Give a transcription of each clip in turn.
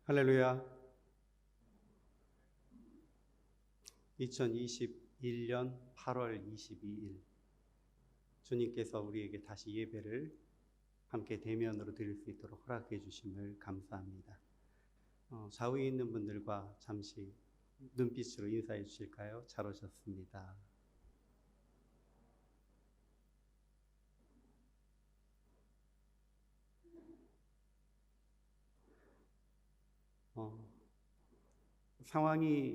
할렐루야. 2021년 8월 22일 주님께서 우리에게 다시 예배를 함께 대면으로 드릴 수 있도록 허락해 주심을 감사합니다. 좌우에 있는 분들과 잠시 눈빛으로 인사해 주실까요? 잘 오셨습니다.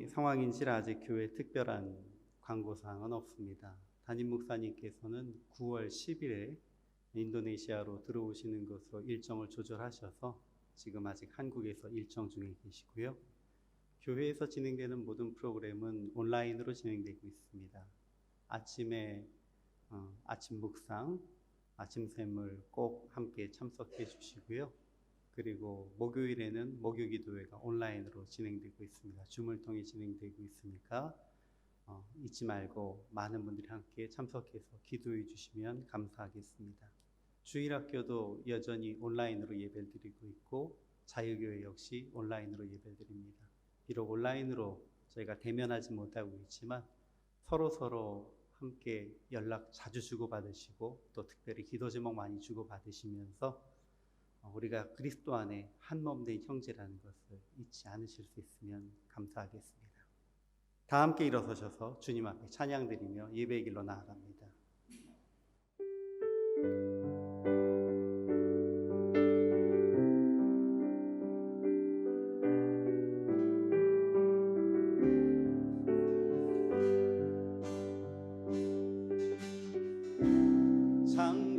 상황인지라 아직 교회에 특별한 광고사항은 없습니다. 담임 목사님께서는 9월 10일에 인도네시아로 들어오시는 것으로 일정을 조절하셔서 지금 아직 한국에서 일정 중에 계시고요. 교회에서 진행되는 모든 프로그램은 온라인으로 진행되고 있습니다. 아침에 아침 묵상, 아침 샘을 꼭 함께 참석해 주시고요. 그리고 목요일에는 목요기도회가 온라인으로 진행되고 있습니다. 줌을 통해 진행되고 있으니까 잊지 말고 많은 분들이 함께 참석해서 기도해 주시면 감사하겠습니다. 주일학교도 여전히 온라인으로 예배를 드리고 있고 자유교회 역시 온라인으로 예배를 드립니다. 비록 온라인으로 저희가 대면하지 못하고 있지만 서로 함께 연락 자주 주고받으시고 또 특별히 기도 제목 많이 주고받으시면서 우리가 그리스도 안에 한 몸 된 형제라는 것을 잊지 않으실 수 있으면 감사하겠습니다. 다 함께 일어서셔서 주님 앞에 찬양드리며 예배의 길로 나아갑니다.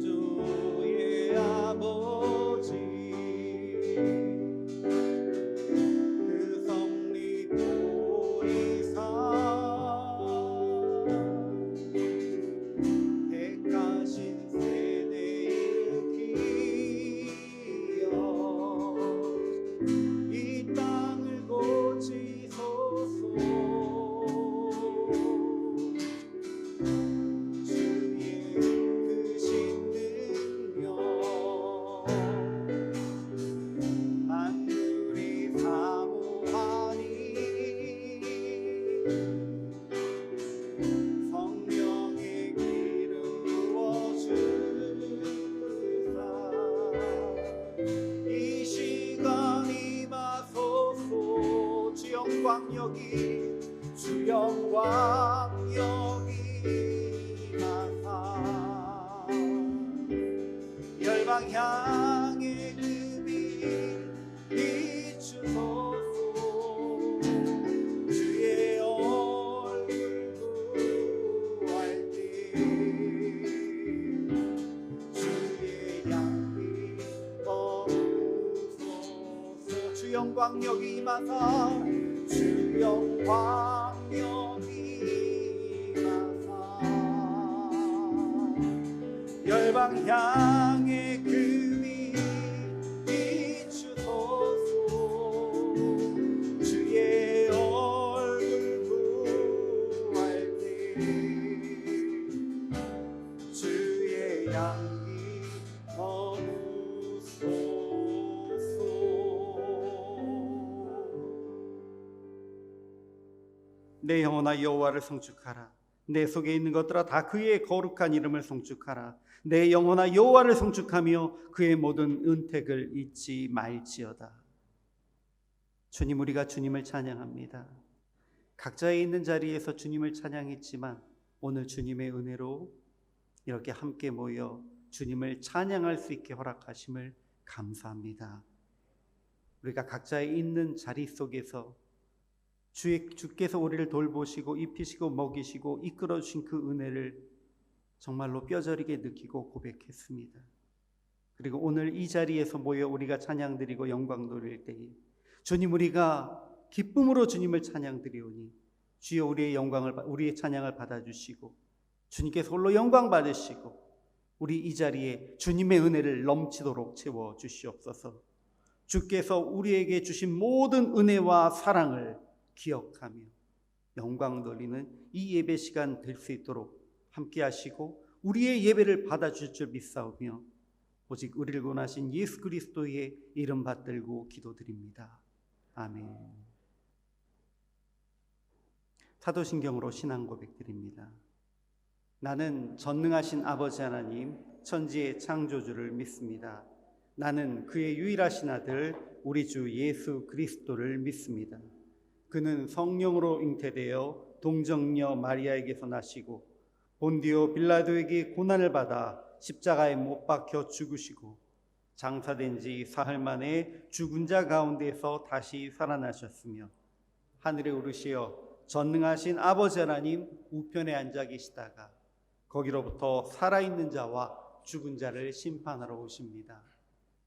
창조의 아버지 그 성리보리사 택하신 세대의 기억 이 땅을 고치소서. 주의 크신 능력 만물이 사모하니 성령의 기름 부어주사 이 시간 임하소서. 주 영광 여기 임하사 열방 향해 그 빛 비추소서. 주의 얼굴 구할 때 주의 양빛 거두소서. 주 영광 여기 임하사 주 영광 여기 임하사 열방 향해 그 빛 비추소서. 주의 얼굴 구할 때 주의 양기 거두소서. 내 영혼아 여호와를 송축하라. 내 속에 있는 것들아 다 그의 거룩한 이름을 송축하라. 내 영혼아 여호와를 송축하며 그의 모든 은택을 잊지 말지어다. 주님, 우리가 주님을 찬양합니다. 각자의 있는 자리에서 주님을 찬양했지만 오늘 주님의 은혜로 이렇게 함께 모여 주님을 찬양할 수 있게 허락하심을 감사합니다. 우리가 각자의 있는 자리 속에서 주께서 우리를 돌보시고 입히시고 먹이시고 이끌어 주신 그 은혜를 정말로 뼈저리게 느끼고 고백했습니다. 그리고 오늘 이 자리에서 모여 우리가 찬양드리고 영광 돌릴 때에 주님, 우리가 기쁨으로 주님을 찬양드리오니 주여 우리의 찬양을 받아주시고 주님께서 홀로 영광 받으시고 우리 이 자리에 주님의 은혜를 넘치도록 채워 주시옵소서. 주께서 우리에게 주신 모든 은혜와 사랑을 기억하며 영광 돌리는 이 예배 시간 될 수 있도록 함께 하시고 우리의 예배를 받아줄 줄 믿사오며 오직 우리를 구원하신 예수 그리스도의 이름 받들고 기도드립니다. 아멘. 사도신경으로 신앙 고백드립니다. 나는 전능하신 아버지 하나님, 천지의 창조주를 믿습니다. 나는 그의 유일하신 아들 우리 주 예수 그리스도를 믿습니다. 그는 성령으로 잉태되어 동정녀 마리아에게서 나시고 본디오 빌라도에게 고난을 받아 십자가에 못 박혀 죽으시고 장사된 지 사흘 만에 죽은 자 가운데서 다시 살아나셨으며 하늘에 오르시어 전능하신 아버지 하나님 우편에 앉아 계시다가 거기로부터 살아있는 자와 죽은 자를 심판하러 오십니다.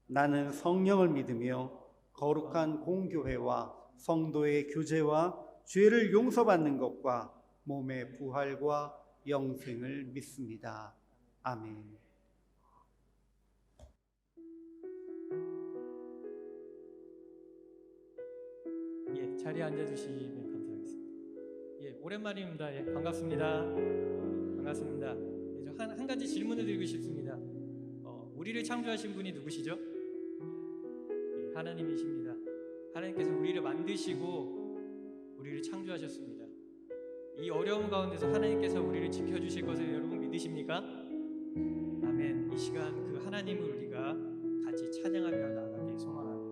나는 성령을 믿으며 거룩한 공교회와 성도의 교제와 죄를 용서받는 것과 몸의 부활과 영생을 믿습니다. 아멘. 예, 자리에 앉아주시면 감사하겠습니다. 예, 오랜만입니다. 예, 반갑습니다. 반갑습니다. 예, 저 한 가지 질문을 드리고 싶습니다. 우리를 창조하신 분이 누구시죠? 예, 하나님이십니다. 하나님께서 우리를 만드시고 우리를 창조하셨습니다. 이 어려움 가운데서 하나님께서 우리를 지켜주실 것을 여러분 믿으십니까? 아멘. 이 시간 그 하나님을 우리가 같이 찬양하며 나아가길 소망합니다.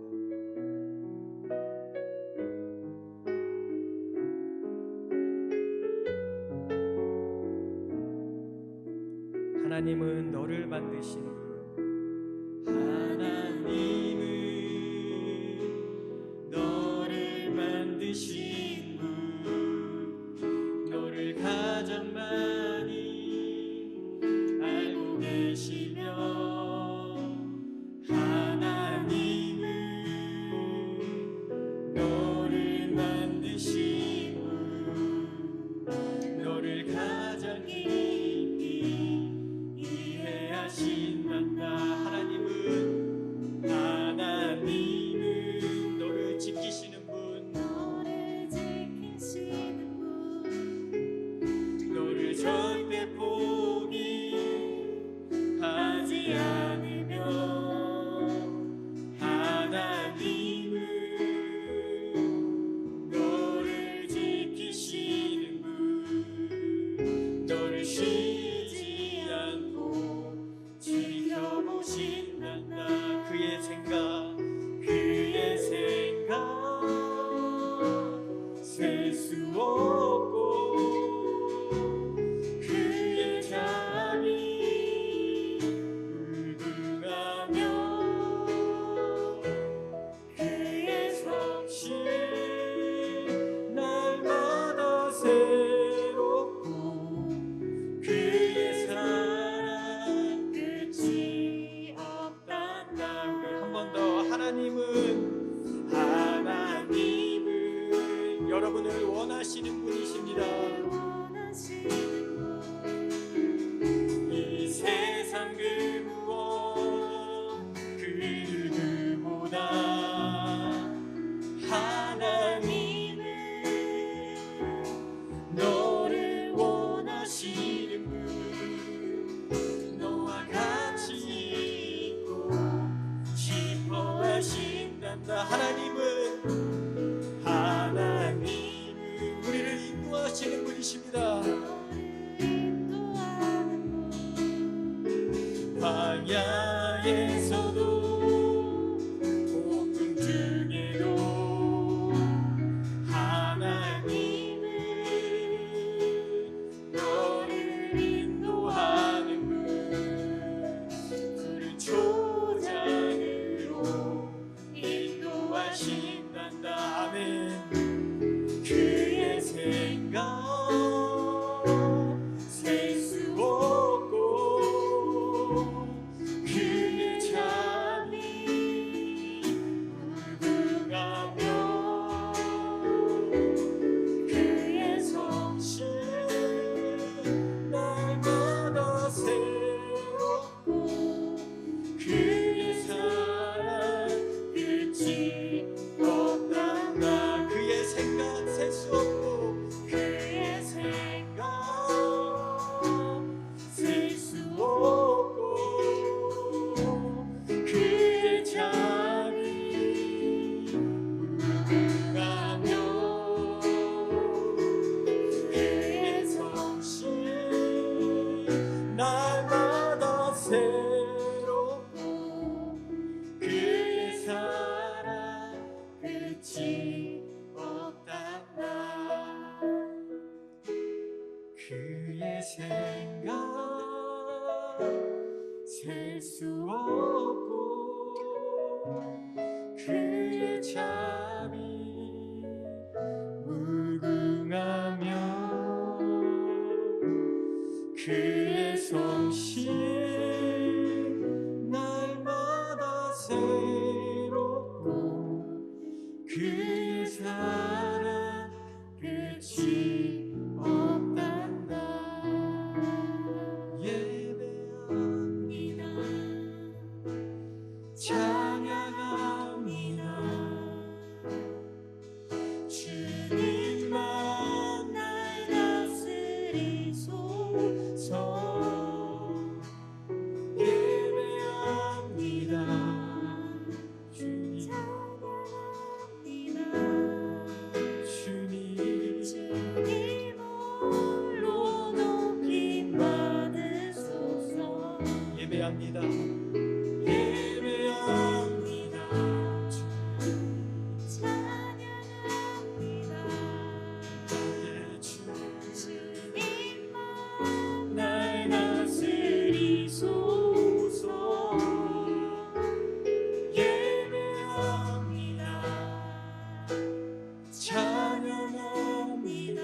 하나님은 너를 만드신 분, 하나님은 너를 만드신 분, 너를 가장 많이 알고 계시며 하나님은 너를 만드신 분, 너를 가장 이해하신단다. 하나님은 너를 지키시는 분, 너를 절대 포기하지 않으며 하나님은 너를 지키시는 분, 너를 쉬지 않고 지켜보신단다. 그의 생각 셀 수 없고 그의 잠이 불등하며 그의 성실 날마다 새롭고 그의 사랑 끝이 없단다. 한 번 더. 하나님은 여러분을 원하시는 분이십니다. 이 세상 그 무엇 그 누구보다 하나님은 너를 원하시는 분, 너와 같이 있고 싶어 하신단다. 하나님은 우리를 인도하시는 분, 그의 잠이 무궁하며 그의 성실 날마다 새롭고 그의 사랑 끝이 없단다. 예배합니다. 찬양합니다. 주님만 날 다스리소서. 예배합니다. 주님 주님 홀로 높임 받으소서. 예배합니다. 예배합니다. 찬양합니다. 나의 주님만 날 다스리소서. 예배합니다. 찬양합니다.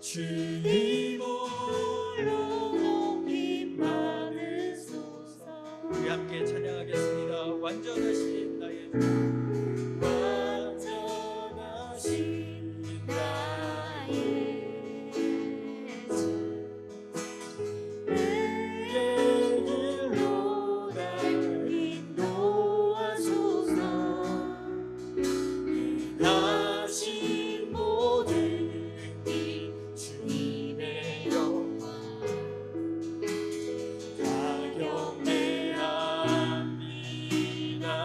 주님 홀로 높임 받으소서. 우리 함께 찬양하겠습니다. 완전하신 나의 주, 완전하신 나의 주, 의의 길로 날 인도하소서. 다신 모든 이 주님의 영광 다 경배합니다.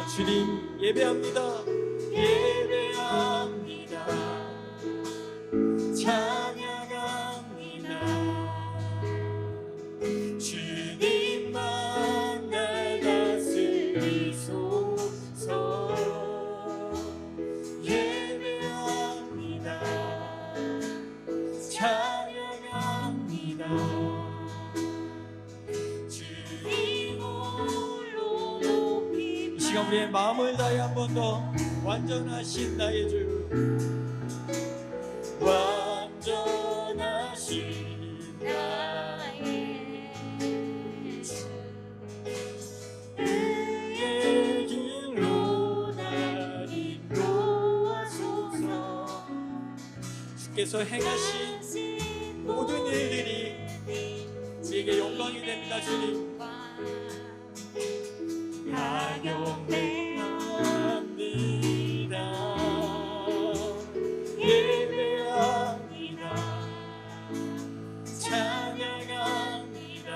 주님 예배합니다. 예배합니다. 찬양합니다. 주님만 날 다스리소서. 예배합니다. 찬양합니다. 주님 홀로 높임. 이 시간 우리의 마음을 다해 한 번 더 완전하신 나의 주, 완전하신 나의 주, 의의 길로 날 인도하소서. 주께서 행하신 모든 일들이 우리에게 영광이 됩니다. 주님 다 경배합니다. 예배합니다. 찬양합니다.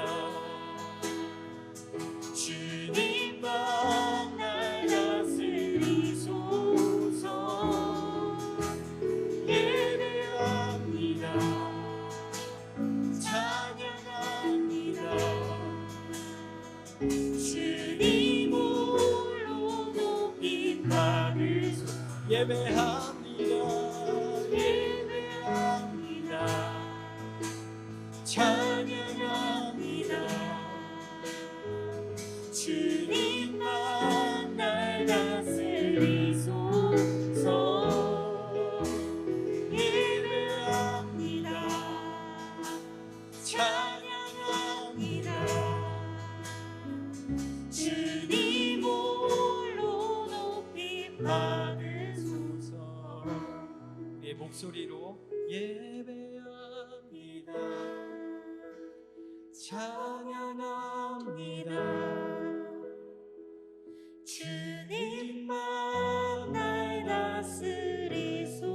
주님만 날 다스리소서. 예배합니다. 찬양합니다. 주님 홀로 높임 받으소서. 예배합니다. 예배합니다. 찬양합니다. 주님만 날 다스리소서. 예배합니다. 찬양합니다. 주님 홀로 높임 받으소서. 내 목소리로 예배합니다. 찬양합니다. 주님만 날 다스리소서.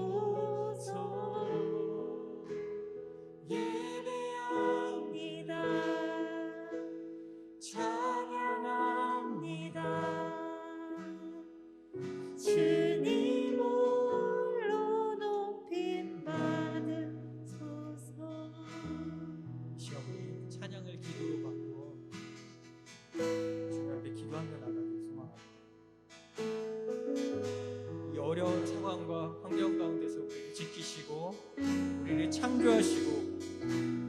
예배합니다. 찬양합니다. 주님 홀로 높임 받으소서. 이 시간 우리 찬양을 기도로 받고 주님 앞에 기도하며 나가길 소망합니다. 이 어려운 상황과 환경 가운데서 우리를 지키시고 우리를 창조하시고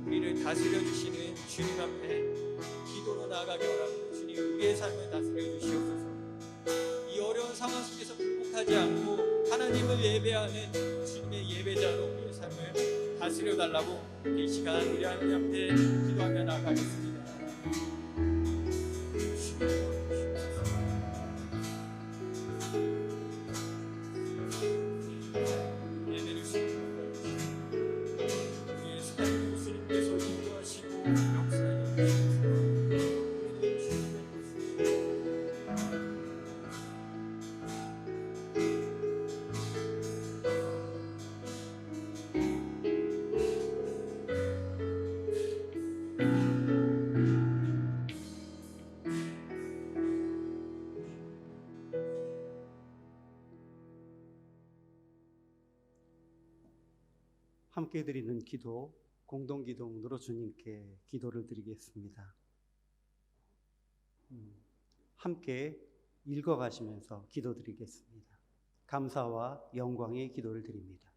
우리를 다스려 주시는 주님 앞에 기도로 나아가기 원합니다. 주님 우리의 삶을 다스려 주시옵소서. 상황 속에서 굴복하지 않고 하나님을 예배하는 주님의 예배자로 우리의 삶을 다스려 달라고 이 시간 우리 하나님 앞에 기도하며 나아가겠습니다. 예배를 시키고 우리의 삶을 주님께서 인도하시고 역사해 주시옵소서. 함께 드리는 기도, 공동기도문으로 주님께 기도를 드리겠습니다. 함께 읽어가시면서 기도드리겠습니다. 감사와 영광의 기도를 드립니다.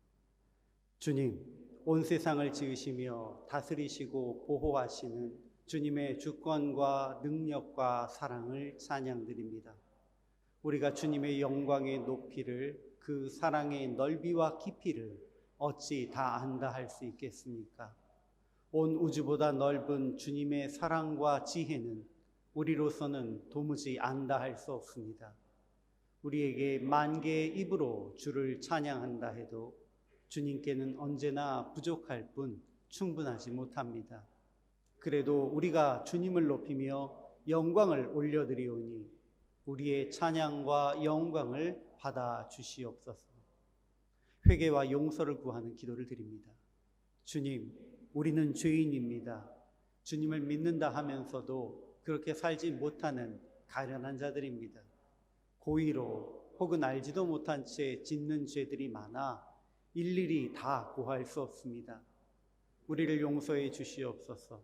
주님, 온 세상을 지으시며 다스리시고 보호하시는 주님의 주권과 능력과 사랑을 찬양드립니다. 우리가 주님의 영광의 높이를, 그 사랑의 넓이와 깊이를 어찌 다 안다 할 수 있겠습니까? 온 우주보다 넓은 주님의 사랑과 지혜는 우리로서는 도무지 안다 할 수 없습니다. 우리에게 만 개의 입으로 주를 찬양한다 해도 주님께는 언제나 부족할 뿐 충분하지 못합니다. 그래도 우리가 주님을 높이며 영광을 올려드리오니 우리의 찬양과 영광을 받아 주시옵소서. 회개와 용서를 구하는 기도를 드립니다. 주님, 우리는 죄인입니다. 주님을 믿는다 하면서도 그렇게 살지 못하는 가련한 자들입니다. 고의로 혹은 알지도 못한 채 짓는 죄들이 많아 일일이 다 고할 수 없습니다. 우리를 용서해 주시옵소서.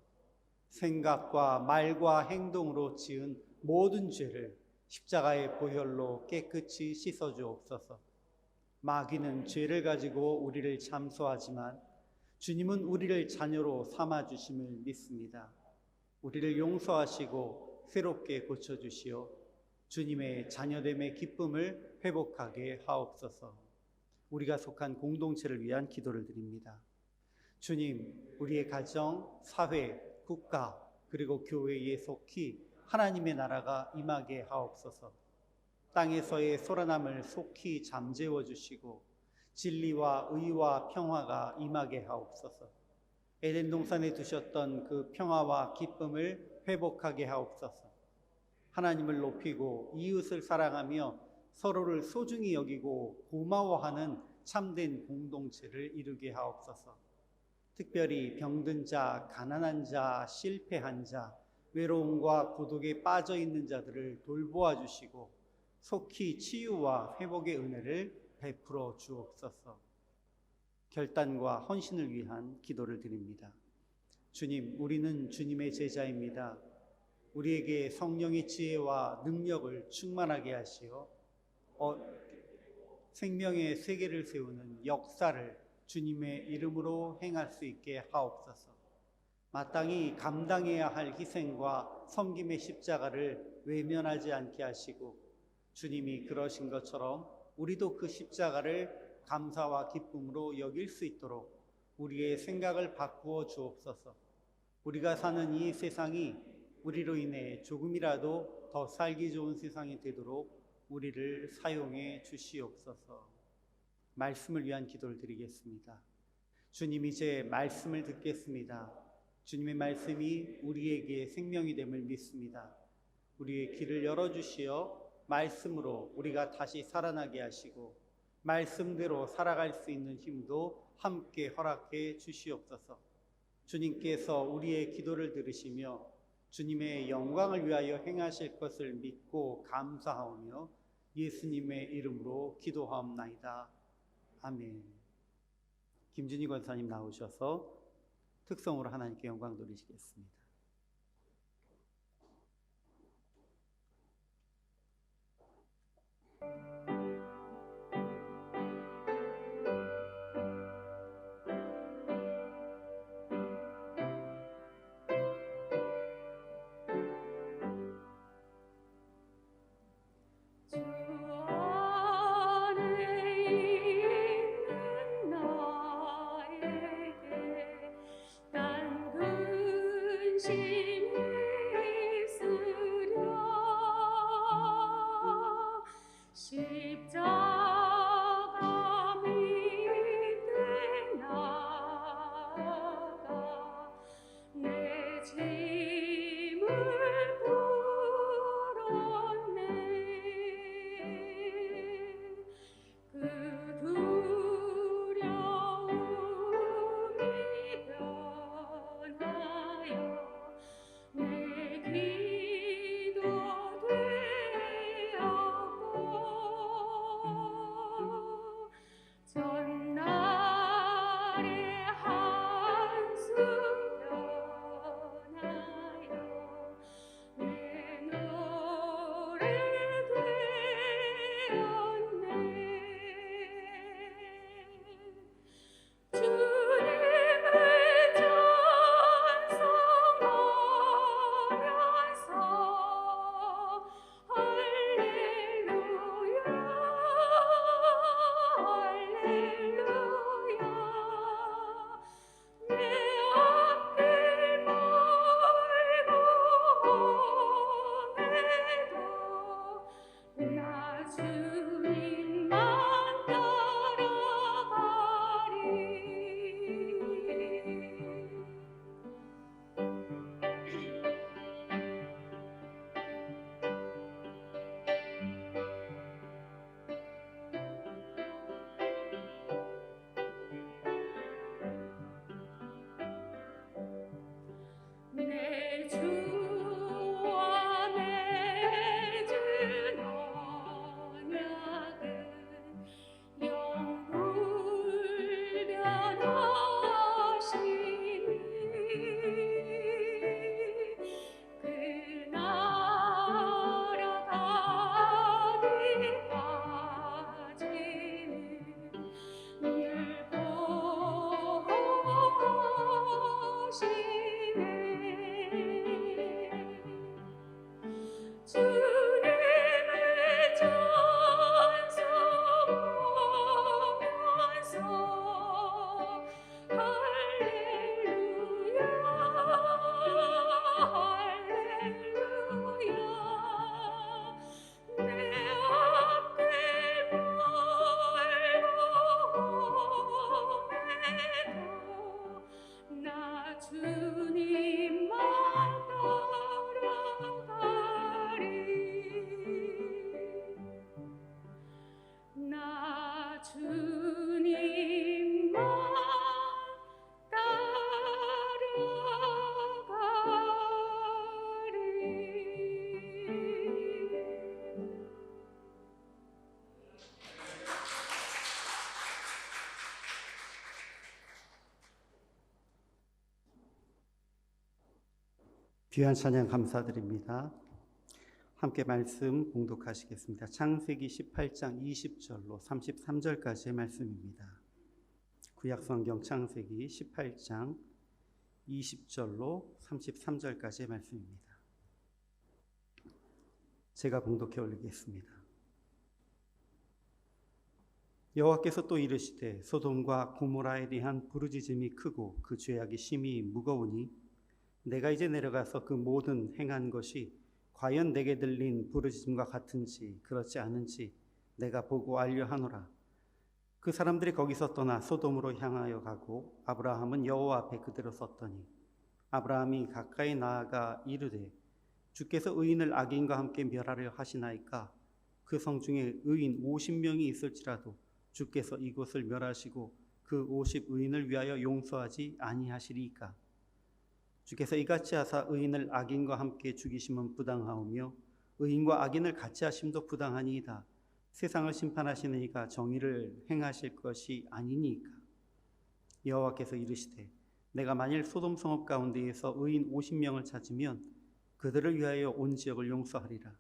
생각과 말과 행동으로 지은 모든 죄를 십자가의 보혈로 깨끗이 씻어 주옵소서. 마귀는 죄를 가지고 우리를 참소하지만 주님은 우리를 자녀로 삼아 주심을 믿습니다. 우리를 용서하시고 새롭게 고쳐주시어 주님의 자녀됨의 기쁨을 회복하게 하옵소서. 우리가 속한 공동체를 위한 기도를 드립니다. 주님, 우리의 가정, 사회, 국가, 그리고 교회에 속히 하나님의 나라가 임하게 하옵소서. 땅에서의 소란함을 속히 잠재워 주시고 진리와 의와 평화가 임하게 하옵소서. 에덴 동산에 두셨던 그 평화와 기쁨을 회복하게 하옵소서. 하나님을 높이고 이웃을 사랑하며 서로를 소중히 여기고 고마워하는 참된 공동체를 이루게 하옵소서. 특별히 병든 자, 가난한 자, 실패한 자, 외로움과 고독에 빠져 있는 자들을 돌보아 주시고 속히 치유와 회복의 은혜를 베풀어 주옵소서. 결단과 헌신을 위한 기도를 드립니다. 주님, 우리는 주님의 제자입니다. 우리에게 성령의 지혜와 능력을 충만하게 하시어 생명의 세계를 세우는 역사를 주님의 이름으로 행할 수 있게 하옵소서. 마땅히 감당해야 할 희생과 섬김의 십자가를 외면하지 않게 하시고 주님이 그러신 것처럼 우리도 그 십자가를 감사와 기쁨으로 여길 수 있도록 우리의 생각을 바꾸어 주옵소서. 우리가 사는 이 세상이 우리로 인해 조금이라도 더 살기 좋은 세상이 되도록 우리를 사용해 주시옵소서. 말씀을 위한 기도를 드리겠습니다. 주님, 이제 말씀을 듣겠습니다. 주님의 말씀이 우리에게 생명이 됨을 믿습니다. 우리의 귀를 열어주시어 말씀으로 우리가 다시 살아나게 하시고 말씀대로 살아갈 수 있는 힘도 함께 허락해 주시옵소서. 주님께서 우리의 기도를 들으시며 주님의 영광을 위하여 행하실 것을 믿고 감사하오며 예수님의 이름으로 기도하옵나이다. 아멘. 김준희 권사님 나오셔서 특성으로 하나님께 영광 돌리시겠습니다. 귀한 찬양 감사드립니다. 함께 말씀 봉독하시겠습니다. 창세기 18장 20절로 33절까지의 말씀입니다. 구약성경 창세기 18장 20절로 33절까지의 말씀입니다. 제가 봉독해 올리겠습니다. 여호와께서 또 이르시되 소돔과 고모라에 대한 부르짖음이 크고 그 죄악이 심히 무거우니 내가 이제 내려가서 그 모든 행한 것이 과연 내게 들린 부르짖음과 같은지 그렇지 않은지 내가 보고 알려하노라. 그 사람들이 거기서 떠나 소돔으로 향하여 가고 아브라함은 여호와 앞에 그대로 섰더니 아브라함이 가까이 나아가 이르되 주께서 의인을 악인과 함께 멸하려 하시나이까? 그 성 중에 의인 50명이 있을지라도 주께서 이곳을 멸하시고 그 50의인을 위하여 용서하지 아니하시리이까? 주께서 이같이 하사 의인을 악인과 함께 죽이심은 부당하오며 의인과 악인을 같이 하심도 부당하니이다. 세상을 심판하시는 이가 정의를 행하실 것이 아니니까. 여호와께서 이르시되 내가 만일 소돔 성읍 가운데에서 의인 50명을 찾으면 그들을 위하여 온 지역을 용서하리라.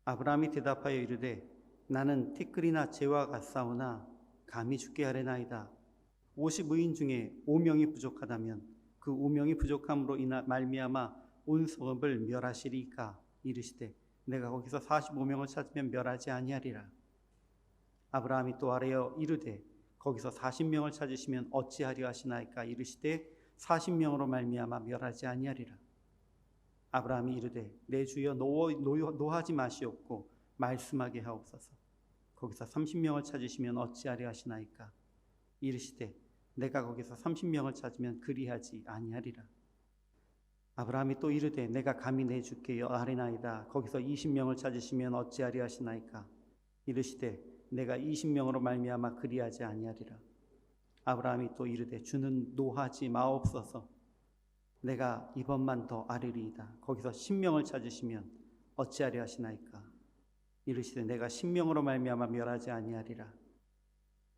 아브라함이 대답하여 이르되 나는 티끌이나 재와 같사오나 감히 죽게 하려나이다. 50의인 중에 5명이 부족하다면 그 5명이 부족함으로 말미암아 온 성읍을 멸하시리이까? 이르시되 내가 거기서 45명을 찾으면 멸하지 아니하리라. 아브라함이 또 아뢰어 이르되 거기서 40명을 찾으시면 어찌하려 하시나이까? 이르시되 40명으로 말미암아 멸하지 아니하리라. 아브라함이 이르되 내 주여 노하지 마시옵고 말씀하게 하옵소서. 거기서 30명을 찾으시면 어찌하려 하시나이까? 이르시되 내가 거기서 30명을 찾으면 그리하지 아니하리라. 아브라함이 또 이르되 내가 감히 내 주께 아뢰나이다. 거기서 20명을 찾으시면 어찌하려 하시나이까? 이르시되 내가 20명으로 말미암아 그리하지 아니하리라. 아브라함이 또 이르되 주는 노하지 마옵소서. 내가 이번만 더 아뢰리이다. 거기서 10명을 찾으시면 어찌하려 하시나이까? 이르시되 내가 10명으로 말미암아 멸하지 아니하리라.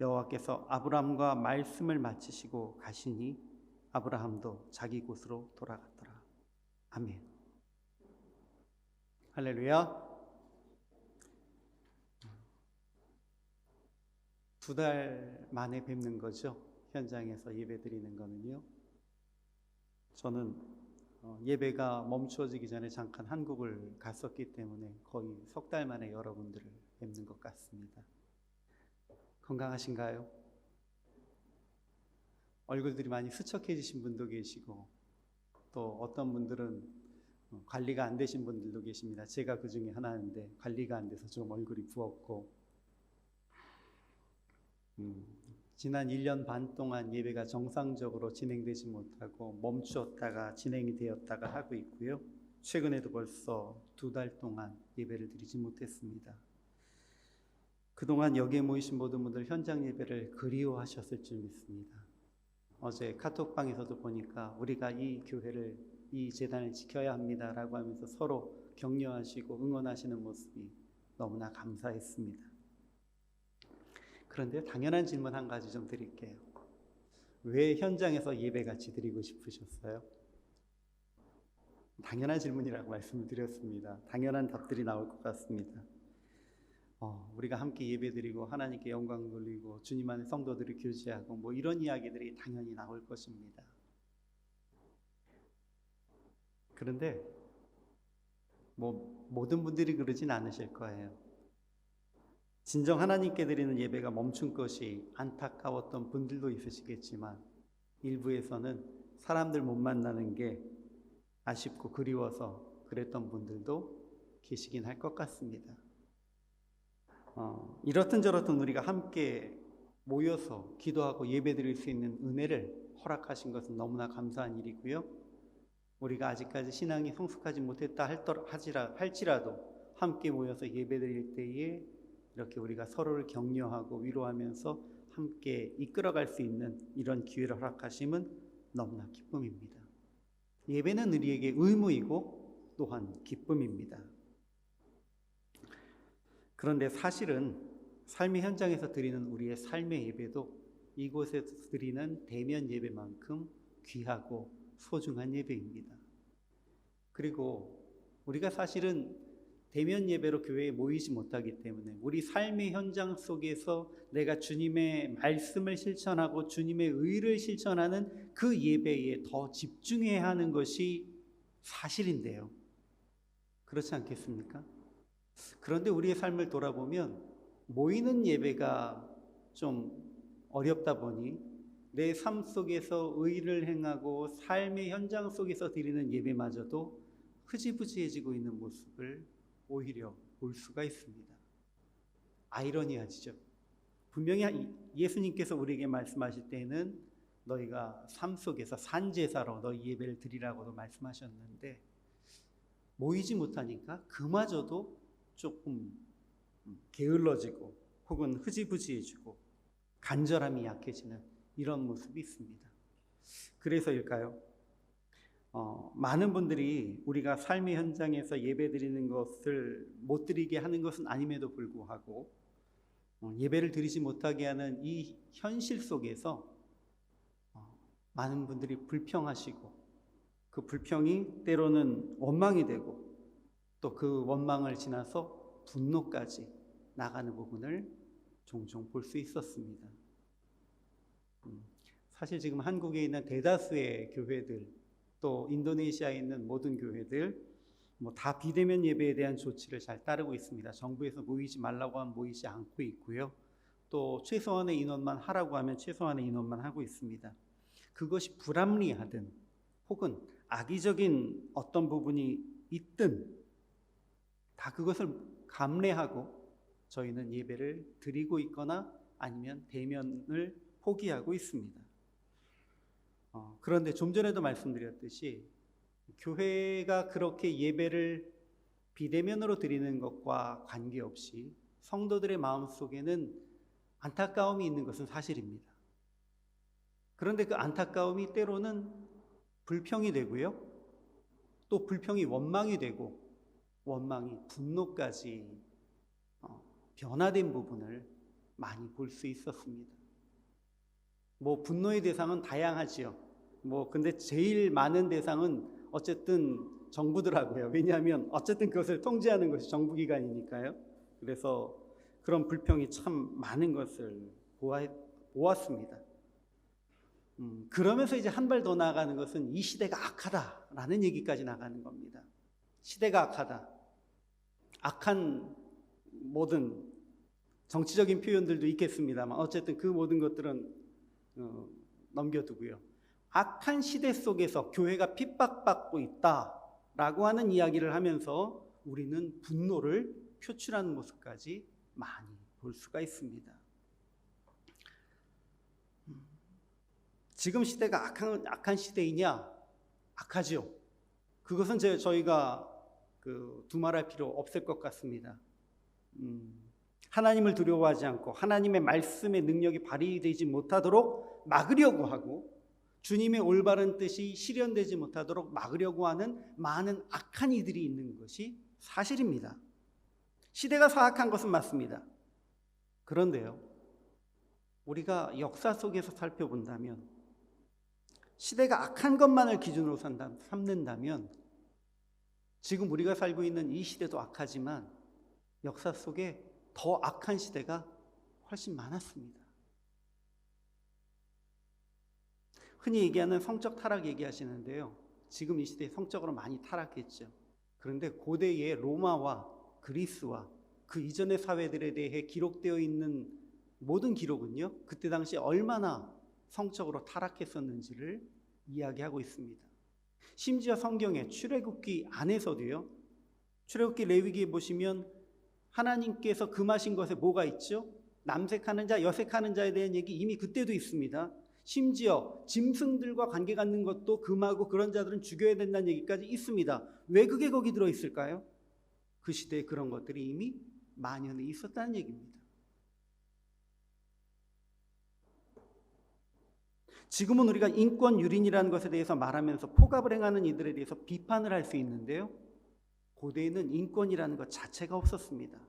여호와께서 아브라함과 말씀을 마치시고 가시니 아브라함도 자기 곳으로 돌아갔더라. 아멘. 할렐루야. 2달 만에 뵙는 거죠. 현장에서 예배 드리는 거는요. 저는 예배가 멈추어지기 전에 잠깐 한국을 갔었기 때문에 거의 3달 만에 여러분들을 뵙는 것 같습니다. 건강하신가요? 얼굴들이 많이 수척해지신 분도 계시고 또 어떤 분들은 관리가 안 되신 분들도 계십니다. 제가 그 중에 하나인데 관리가 안 돼서 좀 얼굴이 부었고 지난 1년 반 동안 예배가 정상적으로 진행되지 못하고 멈추었다가 진행이 되었다가 하고 있고요. 최근에도 벌써 2달 동안 예배를 드리지 못했습니다. 그동안 여기에 모이신 모든 분들 현장 예배를 그리워하셨을 줄 믿습니다. 어제 카톡방에서도 보니까 우리가 이 교회를, 이 재단을 지켜야 합니다라고 하면서 서로 격려하시고 응원하시는 모습이 너무나 감사했습니다. 그런데 당연한 질문 한 가지 좀 드릴게요. 왜 현장에서 예배같이 드리고 싶으셨어요? 당연한 질문이라고 말씀을 드렸습니다. 당연한 답들이 나올 것 같습니다. 우리가 함께 예배드리고 하나님께 영광 돌리고 주님 안에 성도들을 교제하고 뭐 이런 이야기들이 당연히 나올 것입니다. 그런데 모든 분들이 그러진 않으실 거예요. 진정 하나님께 드리는 예배가 멈춘 것이 안타까웠던 분들도 있으시겠지만 일부에서는 사람들 못 만나는 게 아쉽고 그리워서 그랬던 분들도 계시긴 할 것 같습니다. 이렇든 저렇든 우리가 함께 모여서 기도하고 예배드릴 수 있는 은혜를 허락하신 것은 너무나 감사한 일이고요. 우리가 아직까지 신앙이 성숙하지 못했다 할지라도 함께 모여서 예배드릴 때에 이렇게 우리가 서로를 격려하고 위로하면서 함께 이끌어갈 수 있는 이런 기회를 허락하심은 너무나 기쁨입니다. 예배는 우리에게 의무이고 또한 기쁨입니다. 그런데 사실은 삶의 현장에서 드리는 우리의 삶의 예배도 이곳에서 드리는 대면 예배만큼 귀하고 소중한 예배입니다. 그리고 우리가 사실은 대면 예배로 교회에 모이지 못하기 때문에 우리 삶의 현장 속에서 내가 주님의 말씀을 실천하고 주님의 의를 실천하는 그 예배에 더 집중해야 하는 것이 사실인데요. 그렇지 않겠습니까? 그런데 우리의 삶을 돌아보면 모이는 예배가 좀 어렵다 보니 내 삶 속에서 의를 행하고 삶의 현장 속에서 드리는 예배마저도 흐지부지해지고 있는 모습을 오히려 볼 수가 있습니다. 아이러니하죠. 분명히 예수님께서 우리에게 말씀하실 때는 너희가 삶 속에서 산제사로 너희 예배를 드리라고도 말씀하셨는데 모이지 못하니까 그마저도 조금 게을러지고 혹은 흐지부지해지고 간절함이 약해지는 이런 모습이 있습니다. 그래서일까요? 많은 분들이 우리가 삶의 현장에서 예배 드리는 것을 못 드리게 하는 것은 아님에도 불구하고 예배를 드리지 못하게 하는 이 현실 속에서 많은 분들이 불평하시고 그 불평이 때로는 원망이 되고 또 그 원망을 지나서 분노까지 나가는 부분을 종종 볼 수 있었습니다. 사실 지금 한국에 있는 대다수의 교회들 또 인도네시아에 있는 모든 교회들 다 비대면 예배에 대한 조치를 잘 따르고 있습니다. 정부에서 모이지 말라고 하면 모이지 않고 있고요. 또 최소한의 인원만 하라고 하면 최소한의 인원만 하고 있습니다. 그것이 불합리하든 혹은 악의적인 어떤 부분이 있든 다 그것을 감내하고 저희는 예배를 드리고 있거나 아니면 대면을 포기하고 있습니다. 그런데 좀 전에도 말씀드렸듯이 교회가 그렇게 예배를 비대면으로 드리는 것과 관계없이 성도들의 마음속에는 안타까움이 있는 것은 사실입니다. 그런데 그 안타까움이 때로는 불평이 되고요. 또 불평이 원망이 되고 원망이 분노까지 변화된 부분을 많이 볼 수 있었습니다. 분노의 대상은 다양하지요. 근데 제일 많은 대상은 어쨌든 정부더라고요. 왜냐하면 어쨌든 그것을 통제하는 것이 정부기관이니까요. 그래서 그런 불평이 참 많은 것을 보았습니다. 그러면서 이제 한 발 더 나아가는 것은 이 시대가 악하다라는 얘기까지 나가는 겁니다. 시대가 악하다. 악한 모든 정치적인 표현들도 있겠습니다만 어쨌든 그 모든 것들은 넘겨두고요. 악한 시대 속에서 교회가 핍박받고 있다라고 하는 이야기를 하면서 우리는 분노를 표출하는 모습까지 많이 볼 수가 있습니다. 지금 시대가 악한 시대이냐? 악하죠. 그것은 저희가 두말할 필요 없을 것 같습니다. 하나님을 두려워하지 않고 하나님의 말씀의 능력이 발휘되지 못하도록 막으려고 하고 주님의 올바른 뜻이 실현되지 못하도록 막으려고 하는 많은 악한 이들이 있는 것이 사실입니다. 시대가 사악한 것은 맞습니다. 그런데요, 우리가 역사 속에서 살펴본다면 시대가 악한 것만을 기준으로 삼는다면 지금 우리가 살고 있는 이 시대도 악하지만 역사 속에 더 악한 시대가 훨씬 많았습니다. 흔히 얘기하는 성적 타락 얘기하시는데요. 지금 이 시대에 성적으로 많이 타락했죠. 그런데 고대의 로마와 그리스와 그 이전의 사회들에 대해 기록되어 있는 모든 기록은요, 그때 당시 얼마나 성적으로 타락했었는지를 이야기하고 있습니다. 심지어 성경의 출애굽기 안에서도요, 출애굽기 레위기에 보시면 하나님께서 금하신 것에 뭐가 있죠? 남색하는 자, 여색하는 자에 대한 얘기 이미 그때도 있습니다. 심지어 짐승들과 관계 갖는 것도 금하고 그런 자들은 죽여야 된다는 얘기까지 있습니다. 왜 그게 거기 들어있을까요? 그 시대에 그런 것들이 이미 만연해 있었다는 얘기입니다. 지금은 우리가 인권 유린이라는 것에 대해서 말하면서 폭압을 행하는 이들에 대해서 비판을 할 수 있는데요. 고대에는 인권이라는 것 자체가 없었습니다.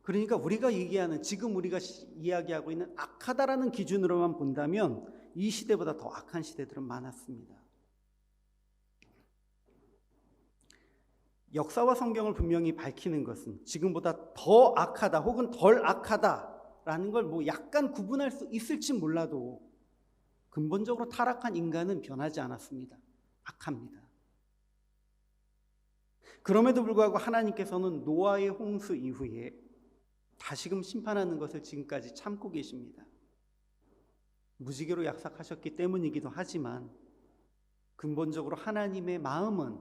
그러니까 우리가 얘기하는 지금 우리가 이야기하고 있는 악하다라는 기준으로만 본다면 이 시대보다 더 악한 시대들은 많았습니다. 역사와 성경을 분명히 밝히는 것은 지금보다 더 악하다 혹은 덜 악하다라는 걸 뭐 약간 구분할 수 있을지 몰라도 근본적으로 타락한 인간은 변하지 않았습니다. 악합니다. 그럼에도 불구하고 하나님께서는 노아의 홍수 이후에 다시금 심판하는 것을 지금까지 참고 계십니다. 무지개로 약속하셨기 때문이기도 하지만 근본적으로 하나님의 마음은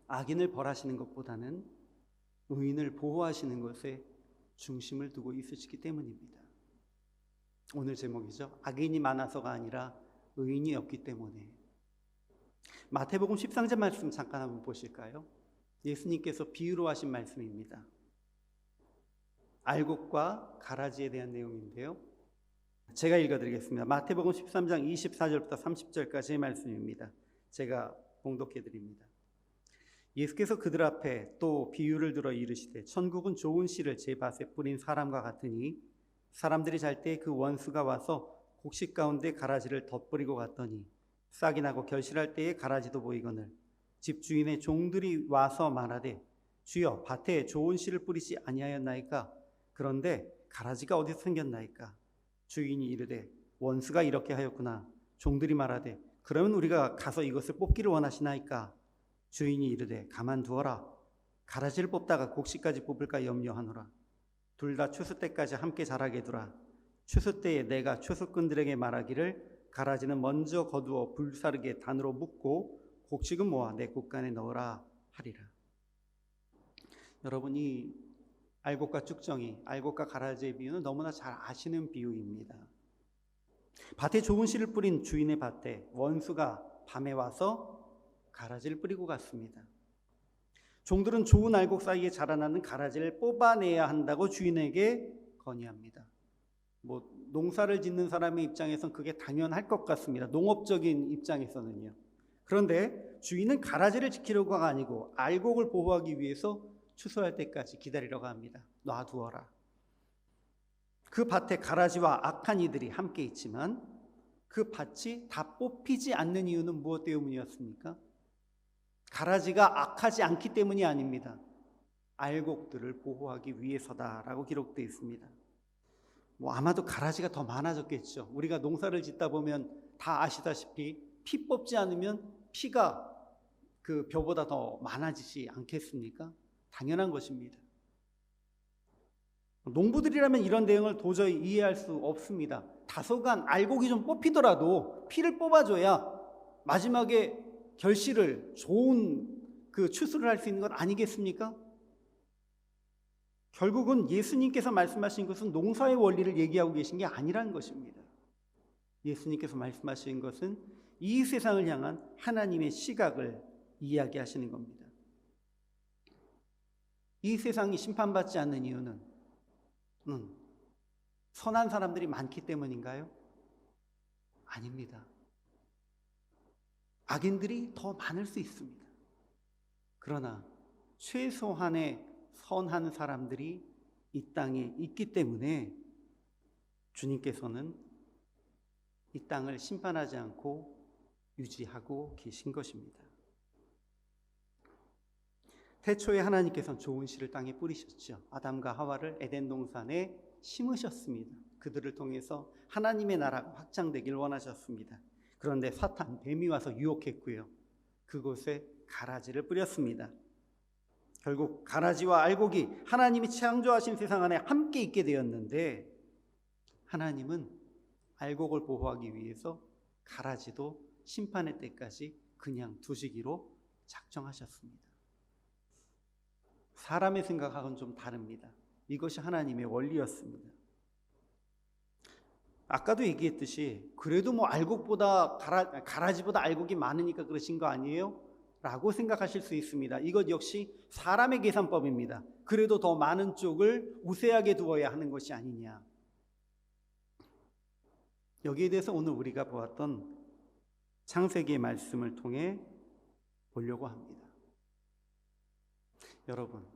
악인을 벌하시는 것보다는 의인을 보호하시는 것에 중심을 두고 있으시기 때문입니다. 오늘 제목이죠. 악인이 많아서가 아니라 의인이 없기 때문에. 마태복음 13장 말씀 잠깐 한번 보실까요? 예수님께서 비유로 하신 말씀입니다. 알곡과 가라지에 대한 내용인데요. 제가 읽어드리겠습니다. 마태복음 13장 24절부터 30절까지의 말씀입니다. 제가 봉독해드립니다. 예수께서 그들 앞에 또 비유를 들어 이르시되 천국은 좋은 씨를 제 밭에 뿌린 사람과 같으니 사람들이 잘 때 그 원수가 와서 곡식 가운데 가라지를 덧뿌리고 갔더니 싹이 나고 결실할 때에 가라지도 보이거늘 집주인의 종들이 와서 말하되 주여 밭에 좋은 씨를 뿌리지 아니하였나이까? 그런데 가라지가 어디서 생겼나이까? 주인이 이르되 원수가 이렇게 하였구나. 종들이 말하되 그러면 우리가 가서 이것을 뽑기를 원하시나이까? 주인이 이르되 가만두어라. 가라지를 뽑다가 곡식까지 뽑을까 염려하노라. 둘 다 추수 때까지 함께 자라게 두라. 추수 때에 내가 추수꾼들에게 말하기를 가라지는 먼저 거두어 불사르게 단으로 묶고 곡식은 모아 내 곳간에 넣으라 하리라. 여러분이 알곡과 쭉정이, 알곡과 가라지의 비유는 너무나 잘 아시는 비유입니다. 밭에 좋은 씨를 뿌린 주인의 밭에 원수가 밤에 와서 가라지를 뿌리고 갔습니다. 종들은 좋은 알곡 사이에 자라나는 가라지를 뽑아내야 한다고 주인에게 건의합니다. 농사를 짓는 사람의 입장에선 그게 당연할 것 같습니다. 농업적인 입장에서는요. 그런데 주인은 가라지를 지키려고가 아니고 알곡을 보호하기 위해서 추수할 때까지 기다리려고 합니다. 놔두어라. 그 밭에 가라지와 악한 이들이 함께 있지만 그 밭이 다 뽑히지 않는 이유는 무엇 때문이었습니까? 가라지가 악하지 않기 때문이 아닙니다. 알곡들을 보호하기 위해서다라고 기록되어 있습니다. 아마도 가라지가 더 많아졌겠죠. 우리가 농사를 짓다 보면 다 아시다시피 피 뽑지 않으면 피가 그 벼보다 더 많아지지 않겠습니까? 당연한 것입니다. 농부들이라면 이런 내용을 도저히 이해할 수 없습니다. 다소간 알곡이 좀 뽑히더라도 피를 뽑아줘야 마지막에 결실을 좋은 그 추수를 할 수 있는 것 아니겠습니까? 결국은 예수님께서 말씀하신 것은 농사의 원리를 얘기하고 계신 게 아니라는 것입니다. 예수님께서 말씀하신 것은 이 세상을 향한 하나님의 시각을 이야기하시는 겁니다. 이 세상이 심판받지 않는 이유는 선한 사람들이 많기 때문인가요? 아닙니다. 악인들이 더 많을 수 있습니다. 그러나 최소한의 선한 사람들이 이 땅에 있기 때문에 주님께서는 이 땅을 심판하지 않고 유지하고 계신 것입니다. 태초에 하나님께서는 좋은 씨를 땅에 뿌리셨죠. 아담과 하와를 에덴 동산에 심으셨습니다. 그들을 통해서 하나님의 나라가 확장되길 원하셨습니다. 그런데 사탄, 뱀이 와서 유혹했고요. 그곳에 가라지를 뿌렸습니다. 결국 가라지와 알곡이 하나님이 창조하신 세상 안에 함께 있게 되었는데 하나님은 알곡을 보호하기 위해서 가라지도 심판의 때까지 그냥 두시기로 작정하셨습니다. 사람의 생각하고는 좀 다릅니다. 이것이 하나님의 원리였습니다. 아까도 얘기했듯이 그래도 알곡보다 가라지보다 알곡이 많으니까 그러신 거 아니에요? 라고 생각하실 수 있습니다. 이것 역시 사람의 계산법입니다. 그래도 더 많은 쪽을 우세하게 두어야 하는 것이 아니냐. 여기에 대해서 오늘 우리가 보았던 창세기의 말씀을 통해 보려고 합니다. 여러분,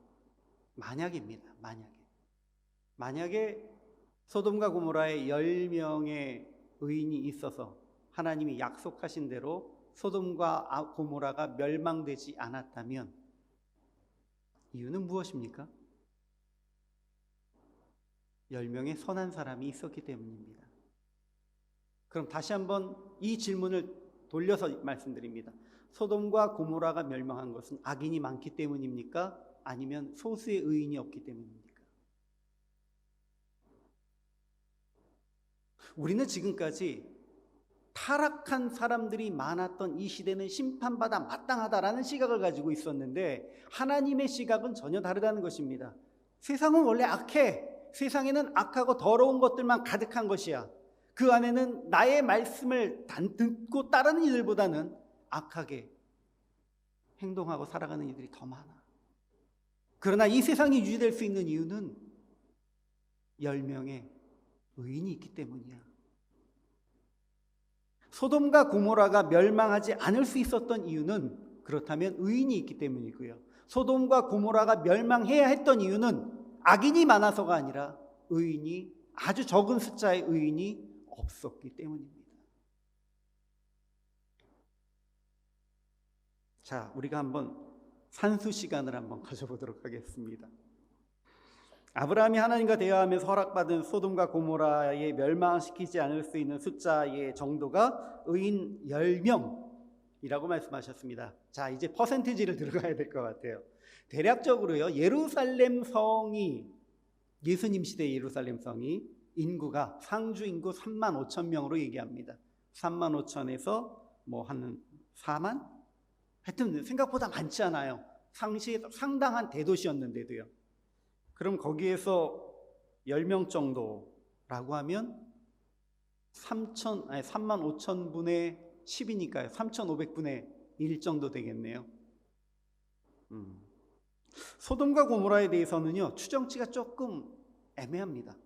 만약에 소돔과 고모라의 10명의 의인이 있어서 하나님이 약속하신 대로 소돔과 고모라가 멸망되지 않았다면 이유는 무엇입니까? 10명의 선한 사람이 있었기 때문입니다. 그럼 다시 한번 이 질문을 돌려서 말씀드립니다. 소돔과 고모라가 멸망한 것은 악인이 많기 때문입니까? 아니면 소수의 의인이 없기 때문입니까? 우리는 지금까지 타락한 사람들이 많았던 이 시대는 심판받아 마땅하다라는 시각을 가지고 있었는데 하나님의 시각은 전혀 다르다는 것입니다. 세상은 원래 악해. 세상에는 악하고 더러운 것들만 가득한 것이야. 그 안에는 나의 말씀을 듣고 따르는 이들보다는 악하게 행동하고 살아가는 이들이 더 많아. 그러나 이 세상이 유지될 수 있는 이유는 10명의 의인이 있기 때문이야. 소돔과 고모라가 멸망하지 않을 수 있었던 이유는 그렇다면 의인이 있기 때문이고요. 소돔과 고모라가 멸망해야 했던 이유는 악인이 많아서가 아니라 의인이 아주 적은 숫자의 의인이 없었기 때문입니다. 자, 우리가 한번 산수 시간을 한번 가져보도록 하겠습니다. 아브라함이 하나님과 대화하면서 허락받은 소돔과 고모라에 멸망시키지 않을 수 있는 숫자의 정도가 의인 10명이라고 말씀하셨습니다. 자, 이제 퍼센티지를 들어가야 될 것 같아요. 대략적으로요, 예루살렘 성이, 예수님 시대의 예루살렘 성이 인구가 상주 인구 3만 5천 명으로 얘기합니다. 3만 5천에서 뭐 한 4만? 하여튼 생각보다 많지 않아요. 당시에 상당한 대도시였는데도요. 그럼 거기에서 10명 정도라고 하면 3만 5천 분의 10이니까요. 3,500분의 1 정도 되겠네요. 소돔과 고모라에 대해서는요, 추정치가 조금 애매합니다.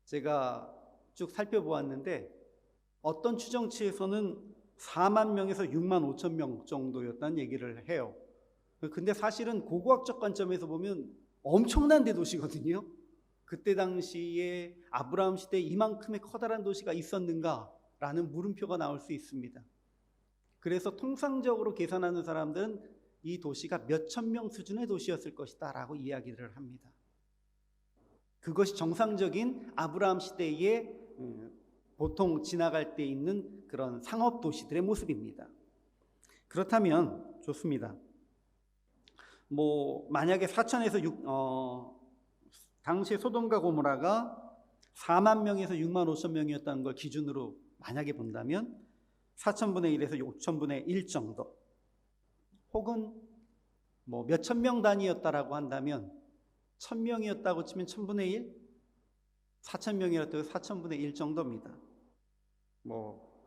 제가 쭉 살펴보았는데 어떤 추정치에서는 4만 명에서 6만 5천 명 정도였다는 얘기를 해요. 근데 사실은 고고학적 관점에서 보면 엄청난 대도시거든요. 그때 당시에 아브라함 시대에 이만큼의 커다란 도시가 있었는가라는 물음표가 나올 수 있습니다. 그래서 통상적으로 계산하는 사람들은 이 도시가 몇천 명 수준의 도시였을 것이다 라고 이야기를 합니다. 그것이 정상적인 아브라함 시대에 보통 지나갈 때 있는 그런 상업 도시들의 모습입니다. 그렇다면 좋습니다. 만약에 4천에서 당시에 소돔과 고모라가 4만 명에서 6만 5천 명이었다는 걸 기준으로 만약에 본다면 4천분의 1에서 5천분의 1 정도, 혹은 몇천 명 단위였다라고 한다면 1,000명이었다고 치면 1,000분의 1, 4,000명이었다고 4,000분의 1 정도입니다.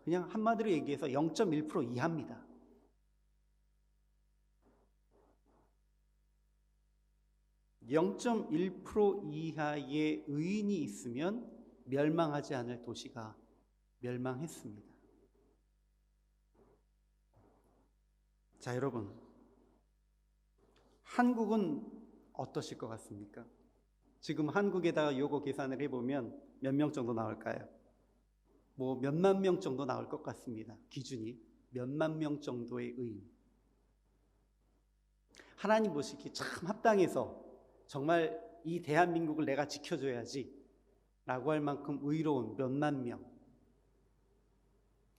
그냥 한마디로 얘기해서 0.1% 이하입니다. (0.1% 이하의 의인이 있으면 멸망하지 않을 도시가 멸망했습니다. 자, 여러분, 한국은 어떠실 것 같습니까? 지금 한국에다가 요거 계산을 해보면 몇 명 정도 나올까요? 몇만 명 정도 나올 것 같습니다. 기준이 몇만 명 정도의 의인. 하나님 보시기에 참 합당해서 정말 이 대한민국을 내가 지켜줘야지 라고 할 만큼 의로운 몇만 명.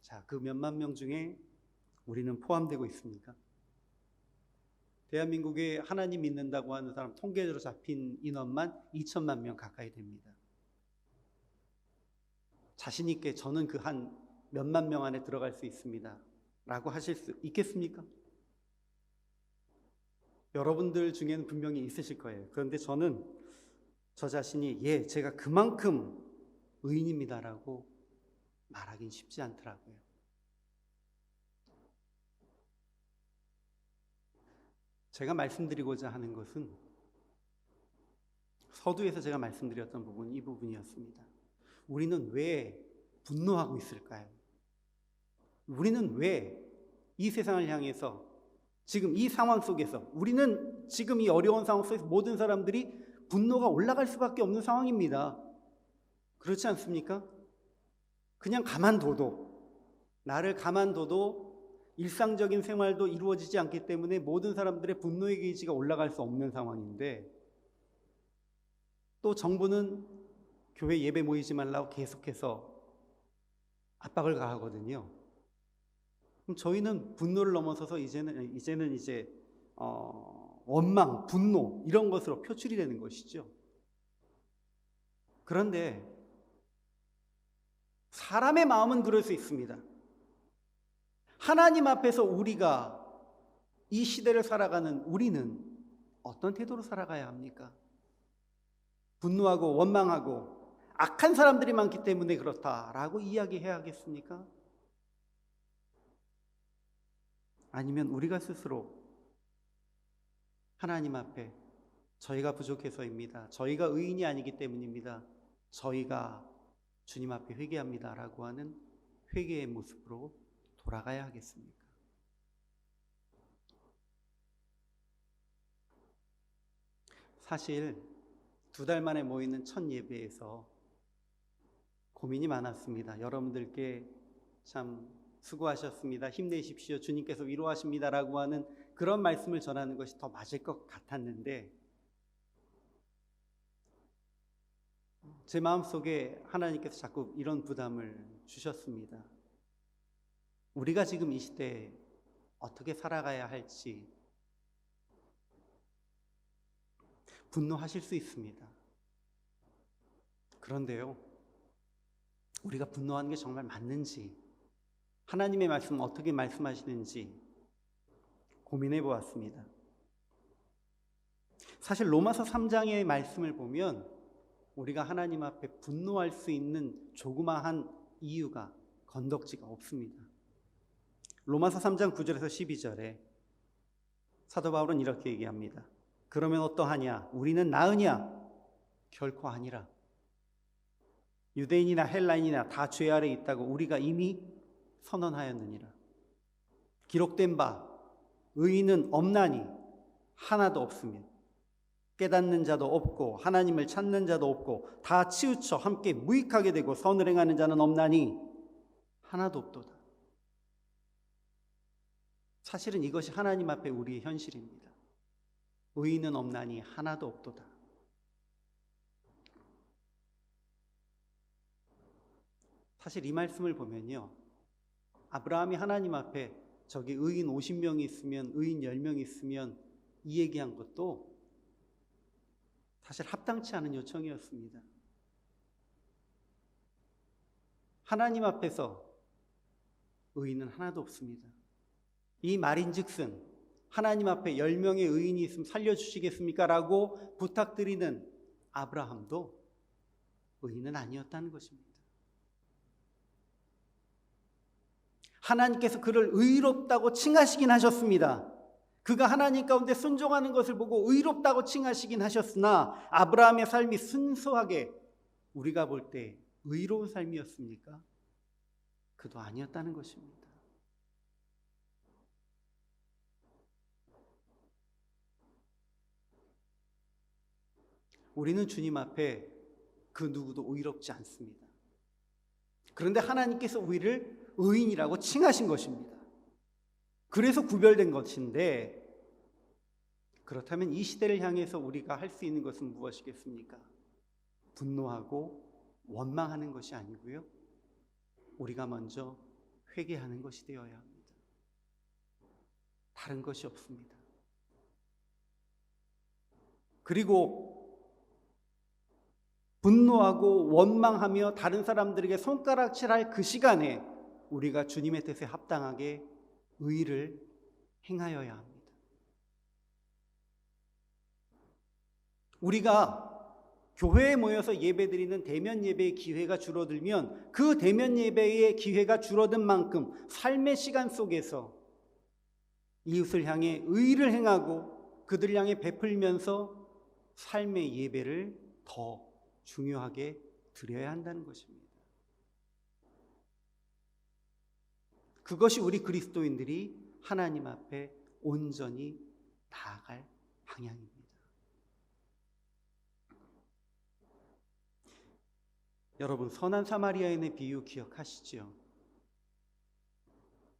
자, 그 몇만 명 중에 우리는 포함되고 있습니까? 대한민국에 하나님 믿는다고 하는 사람 통계적으로 잡힌 인원만 2천만 명 가까이 됩니다. 자신 있게 저는 그 한 몇만 명 안에 들어갈 수 있습니다 라고 하실 수 있겠습니까? 여러분들 중에는 분명히 있으실 거예요. 그런데 저는 저 자신이 제가 그만큼 의인입니다라고 말하긴 쉽지 않더라고요. 제가 말씀드리고자 하는 것은 서두에서 제가 말씀드렸던 부분, 이 부분이었습니다. 우리는 왜 분노하고 있을까요? 우리는 왜 이 세상을 향해서 지금 이 상황 속에서, 우리는 지금 이 어려운 상황 속에서 모든 사람들이 분노가 올라갈 수밖에 없는 상황입니다. 그렇지 않습니까? 그냥 나를 가만둬도 일상적인 생활도 이루어지지 않기 때문에 모든 사람들의 분노의 게이지가 올라갈 수 없는 상황인데, 또 정부는 교회 예배 모이지 말라고 계속해서 압박을 가하거든요. 그럼 저희는 분노를 넘어서서 이제는 이제 원망, 분노 이런 것으로 표출이 되는 것이죠. 그런데 사람의 마음은 그럴 수 있습니다. 하나님 앞에서 우리가 이 시대를 살아가는 우리는 어떤 태도로 살아가야 합니까? 분노하고 원망하고 악한 사람들이 많기 때문에 그렇다라고 이야기해야 하겠습니까? 아니면 우리가 스스로 하나님 앞에 저희가 부족해서입니다. 저희가 의인이 아니기 때문입니다. 저희가 주님 앞에 회개합니다라고 하는 회개의 모습으로 돌아가야 하겠습니까? 사실 2달 만에 모이는 첫 예배에서 고민이 많았습니다. 여러분들께 참 수고하셨습니다. 힘내십시오. 주님께서 위로하십니다라고 하는 그런 말씀을 전하는 것이 더 맞을 것 같았는데, 제 마음속에 하나님께서 자꾸 이런 부담을 주셨습니다. 우리가 지금 이 시대에 어떻게 살아가야 할지 분노하실 수 있습니다. 그런데요, 우리가 분노하는 게 정말 맞는지, 하나님의 말씀은 어떻게 말씀하시는지 고민해 보았습니다. 사실 로마서 3장의 말씀을 보면 우리가 하나님 앞에 분노할 수 있는 조그마한 이유가, 건덕지가 없습니다. 로마서 3장 9절에서 12절에 사도 바울은 이렇게 얘기합니다. 그러면 어떠하냐? 우리는 나으냐? 결코 아니라. 유대인이나 헬라인이나 다 죄 아래 있다고 우리가 이미 선언하였느니라. 기록된 바 의인은 없나니 하나도 없으며 깨닫는 자도 없고 하나님을 찾는 자도 없고 다 치우쳐 함께 무익하게 되고 선을 행하는 자는 없나니 하나도 없도다. 사실은 이것이 하나님 앞에 우리의 현실입니다. 의인은 없나니 하나도 없도다. 사실 이 말씀을 보면요, 아브라함이 하나님 앞에 저기 의인 50명이 있으면, 의인 10명이 있으면 이 얘기한 것도 사실 합당치 않은 요청이었습니다. 하나님 앞에서 의인은 하나도 없습니다. 이 말인즉슨 하나님 앞에 10명의 의인이 있으면 살려주시겠습니까? 라고 부탁드리는 아브라함도 의인은 아니었다는 것입니다. 하나님께서 그를 의롭다고 칭하시긴 하셨습니다. 그가 하나님 가운데 순종하는 것을 보고 의롭다고 칭하시긴 하셨으나 아브라함의 삶이 순수하게 우리가 볼 때 의로운 삶이었습니까? 그도 아니었다는 것입니다. 우리는 주님 앞에 그 누구도 의롭지 않습니다. 그런데 하나님께서 우리를 의인이라고 칭하신 것입니다. 그래서 구별된 것인데, 그렇다면 이 시대를 향해서 우리가 할 수 있는 것은 무엇이겠습니까? 분노하고 원망하는 것이 아니고요, 우리가 먼저 회개하는 것이 되어야 합니다. 다른 것이 없습니다. 그리고 분노하고 원망하며 다른 사람들에게 손가락질할 그 시간에 우리가 주님의 뜻에 합당하게 의를 행하여야 합니다. 우리가 교회에 모여서 예배드리는 대면 예배의 기회가 줄어들면 그 대면 예배의 기회가 줄어든 만큼 삶의 시간 속에서 이웃을 향해 의를 행하고 그들을 향해 베풀면서 삶의 예배를 더 중요하게 드려야 한다는 것입니다. 그것이 우리 그리스도인들이 하나님 앞에 온전히 나아갈 방향입니다. 여러분, 선한 사마리아인의 비유 기억하시죠?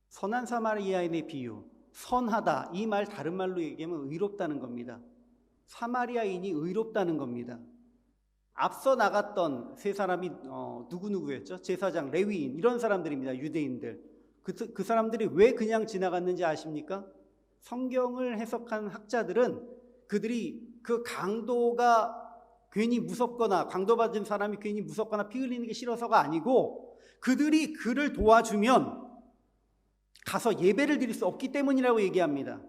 선한 사마리아인의 비유, 선하다, 이 말 다른 말로 얘기하면 의롭다는 겁니다. 사마리아인이 의롭다는 겁니다. 앞서 나갔던 세 사람이 누구였죠? 제사장, 레위인, 이런 사람들입니다. 유대인들. 그 사람들이 왜 그냥 지나갔는지 아십니까? 성경을 해석한 학자들은 그들이 그 강도가 괜히 무섭거나, 강도받은 사람이 괜히 무섭거나 피 흘리는 게 싫어서가 아니고, 그들이 그를 도와주면 가서 예배를 드릴 수 없기 때문이라고 얘기합니다.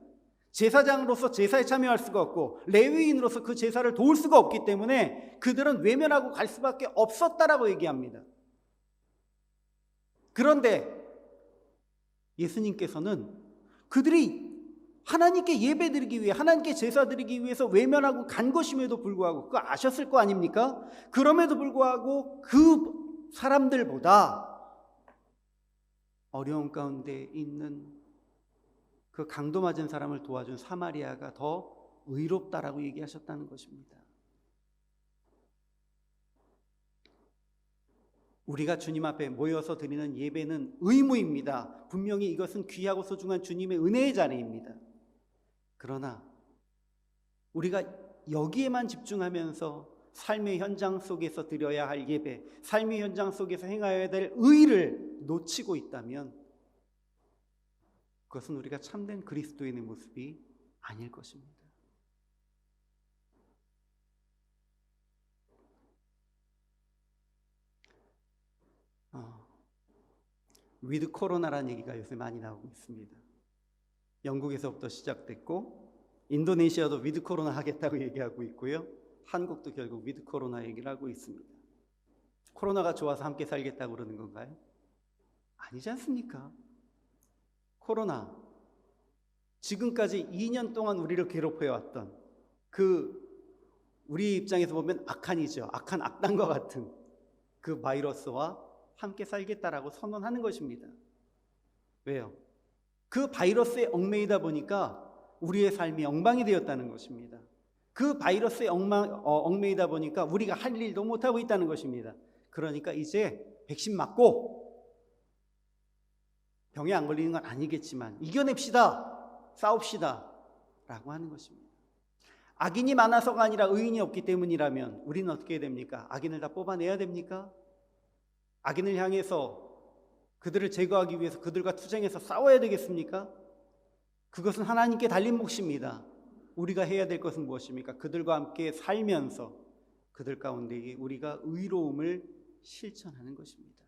제사장으로서 제사에 참여할 수가 없고, 레위인으로서 그 제사를 도울 수가 없기 때문에 그들은 외면하고 갈 수밖에 없었다라고 얘기합니다. 그런데 예수님께서는 그들이 하나님께 예배 드리기 위해, 하나님께 제사 드리기 위해서 외면하고 간 것임에도 불구하고, 그거 아셨을 거 아닙니까? 그럼에도 불구하고 그 사람들보다 어려운 가운데 있는 그 강도 맞은 사람을 도와준 사마리아가 더 의롭다라고 얘기하셨다는 것입니다. 우리가 주님 앞에 모여서 드리는 예배는 의무입니다. 분명히 이것은 귀하고 소중한 주님의 은혜의 자리입니다. 그러나 우리가 여기에만 집중하면서 삶의 현장 속에서 드려야 할 예배, 삶의 현장 속에서 행하여야 될 의를 놓치고 있다면 그것은 우리가 참된 그리스도인의 모습이 아닐 것입니다. 위드 코로나라는 얘기가 요새 많이 나오고 있습니다. 영국에서부터 시작됐고, 인도네시아도 위드 코로나 하겠다고 얘기하고 있고요. 한국도 결국 위드 코로나 얘기를 하고 있습니다. 코로나가 좋아서 함께 살겠다고 그러는 건가요? 아니지 않습니까? 코로나, 지금까지 2년 동안 우리를 괴롭혀왔던 우리 입장에서 보면 악한이죠. 악한 악당과 같은 그 바이러스와 함께 살겠다라고 선언하는 것입니다. 왜요? 그 바이러스에 얽매이다 보니까 우리의 삶이 엉망이 되었다는 것입니다. 그 바이러스에 얽매이다 보니까 우리가 할 일도 못하고 있다는 것입니다. 그러니까 이제 백신 맞고 병에 안 걸리는 건 아니겠지만 이겨냅시다, 싸웁시다 라고 하는 것입니다. 악인이 많아서가 아니라 의인이 없기 때문이라면 우리는 어떻게 해야 됩니까? 악인을 다 뽑아내야 됩니까? 악인을 향해서 그들을 제거하기 위해서 그들과 투쟁해서 싸워야 되겠습니까? 그것은 하나님께 달린 몫입니다. 우리가 해야 될 것은 무엇입니까? 그들과 함께 살면서 그들 가운데 우리가 의로움을 실천하는 것입니다.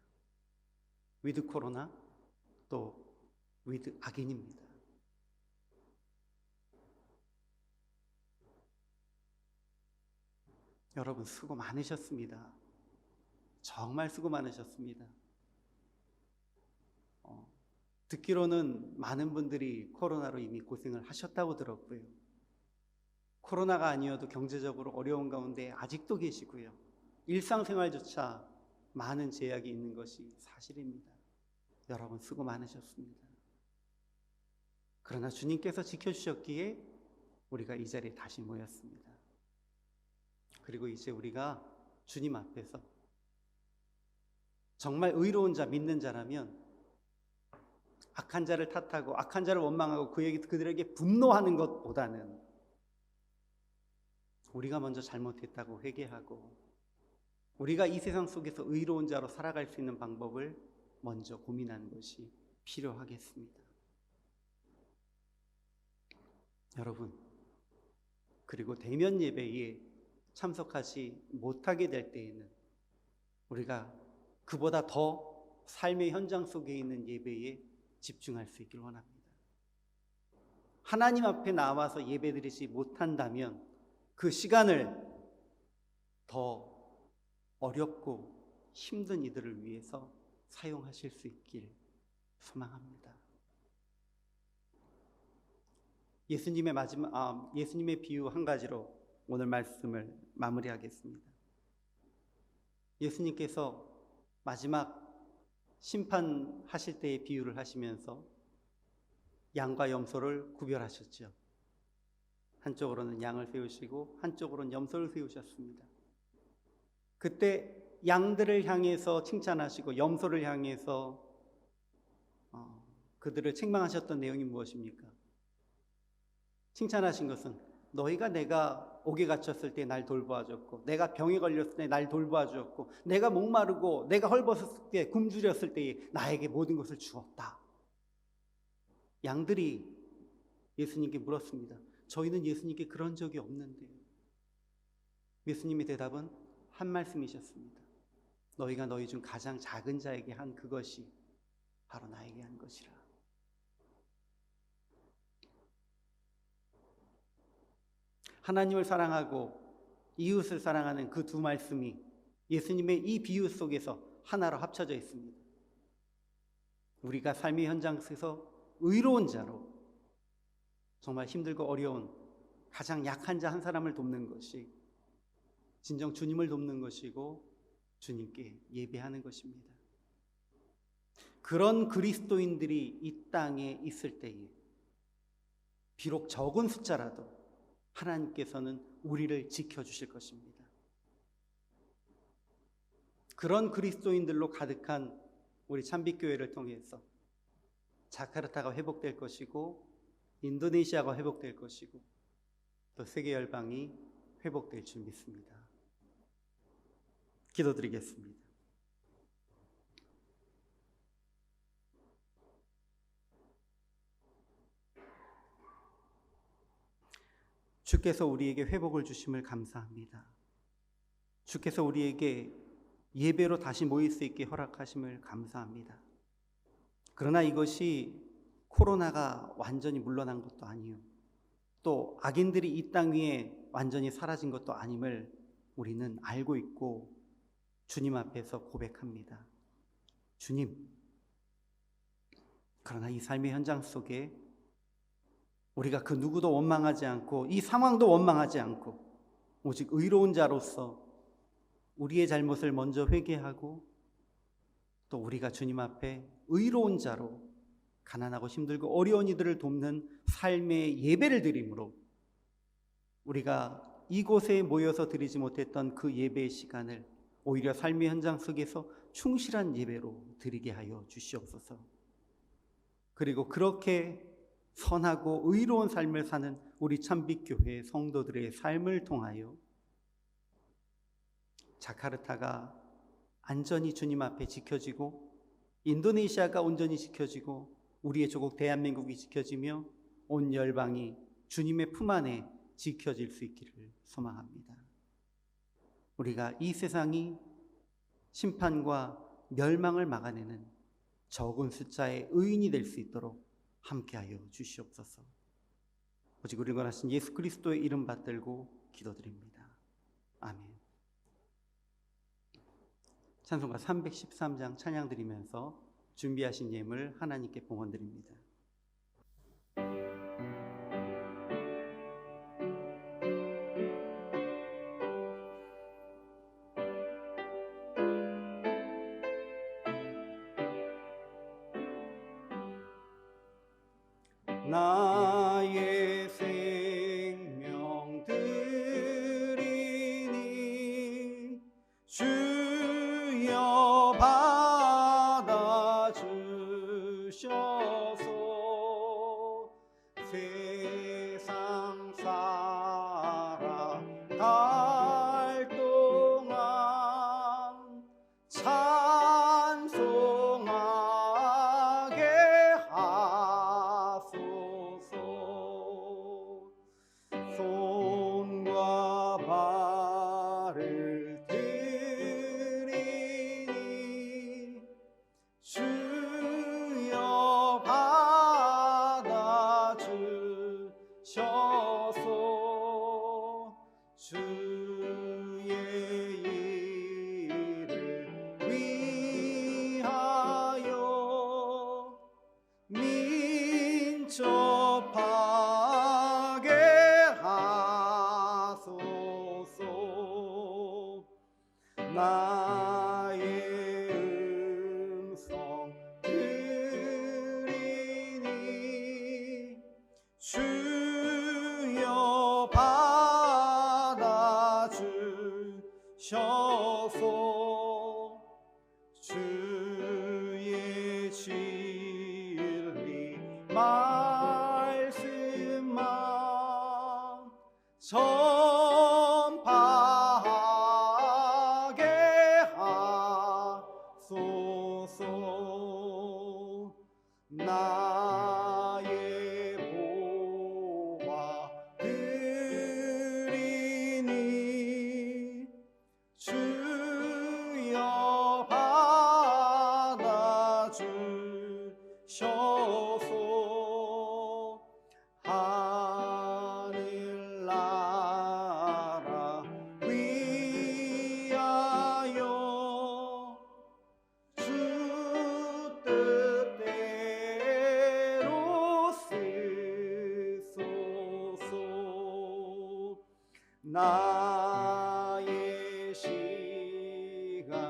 위드 코로나, 또 위드 악인입니다. 여러분 수고 많으셨습니다. 정말 수고 많으셨습니다. 듣기로는 많은 분들이 코로나로 이미 고생을 하셨다고 들었고요. 코로나가 아니어도 경제적으로 어려운 가운데 아직도 계시고요. 일상생활조차 많은 제약이 있는 것이 사실입니다. 여러분 수고 많으셨습니다. 그러나 주님께서 지켜주셨기에 우리가 이 자리에 다시 모였습니다. 그리고 이제 우리가 주님 앞에서 정말 의로운 자, 믿는 자라면 악한 자를 탓하고 악한 자를 원망하고 그들에게 분노하는 것보다는 우리가 먼저 잘못했다고 회개하고 우리가 이 세상 속에서 의로운 자로 살아갈 수 있는 방법을 먼저 고민하는 것이 필요하겠습니다. 여러분, 그리고 대면 예배에 참석하지 못하게 될 때에는 우리가 그보다 더 삶의 현장 속에 있는 예배에 집중할 수 있길 원합니다. 하나님 앞에 나와서 예배드리지 못한다면 그 시간을 더 어렵고 힘든 이들을 위해서 사용하실 수 있길 소망합니다. 예수님의 비유 한 가지로 오늘 말씀을 마무리하겠습니다. 예수님께서 마지막 심판하실 때의 비유를 하시면서 양과 염소를 구별하셨죠. 한쪽으로는 양을 세우시고 한쪽으로는 염소를 세우셨습니다. 그때 양들을 향해서 칭찬하시고 염소를 향해서 그들을 책망하셨던 내용이 무엇입니까? 칭찬하신 것은 너희가 내가 옥에 갇혔을 때 날 돌보아줬고, 내가 병에 걸렸을 때 날 돌보아주었고, 내가 목마르고 내가 헐벗었을 때, 굶주렸을 때에 나에게 모든 것을 주었다. 양들이 예수님께 물었습니다. 저희는 예수님께 그런 적이 없는데. 예수님의 대답은 한 말씀이셨습니다. 너희가 너희 중 가장 작은 자에게 한 그것이 바로 나에게 한 것이라. 하나님을 사랑하고 이웃을 사랑하는 그 두 말씀이 예수님의 이 비유 속에서 하나로 합쳐져 있습니다. 우리가 삶의 현장 속에서 의로운 자로 정말 힘들고 어려운 가장 약한 자 한 사람을 돕는 것이 진정 주님을 돕는 것이고 주님께 예배하는 것입니다. 그런 그리스도인들이 이 땅에 있을 때에 비록 적은 숫자라도 하나님께서는 우리를 지켜주실 것입니다. 그런 그리스도인들로 가득한 우리 참빛교회를 통해서 자카르타가 회복될 것이고 인도네시아가 회복될 것이고 또 세계 열방이 회복될 줄 믿습니다. 기도드리겠습니다. 주께서 우리에게 회복을 주심을 감사합니다. 주께서 우리에게 예배로 다시 모일 수 있게 허락하심을 감사합니다. 그러나 이것이 코로나가 완전히 물러난 것도 아니요, 또 악인들이 이 땅 위에 완전히 사라진 것도 아님을 우리는 알고 있고 주님 앞에서 고백합니다. 주님, 그러나 이 삶의 현장 속에 우리가 그 누구도 원망하지 않고 이 상황도 원망하지 않고 오직 의로운 자로서 우리의 잘못을 먼저 회개하고 또 우리가 주님 앞에 의로운 자로 가난하고 힘들고 어려운 이들을 돕는 삶의 예배를 드림으로 우리가 이곳에 모여서 드리지 못했던 그 예배의 시간을 오히려 삶의 현장 속에서 충실한 예배로 드리게 하여 주시옵소서. 그리고 그렇게 선하고 의로운 삶을 사는 우리 참빛교회 성도들의 삶을 통하여 자카르타가 안전히 주님 앞에 지켜지고 인도네시아가 온전히 지켜지고 우리의 조국 대한민국이 지켜지며 온 열방이 주님의 품 안에 지켜질 수 있기를 소망합니다. 우리가 이 세상이 심판과 멸망을 막아내는 적은 숫자의 의인이 될 수 있도록 함께하여 주시옵소서. 오직 우리를 원하신 예수 그리스도의 이름 받들고 기도드립니다. 아멘. 찬송가 313장 찬양 드리면서 준비하신 예물 하나님께 봉헌드립니다. 나의 생명 드리니 주여 받아 주셔서 세상 살아갈 동안 찬송하게 하소서. 손과 발을 드리니 주여 받아 주셔서 주의 일을 위하여 민첩하게 하소서. 나의 음성 들으니 주여 받아 주셔서 말씀만 전파하게 하소서. 나의 보화 드리니 주여 받아주셔서. 하늘나라 위하여 주 뜻대로 쓰소서. 나의 시간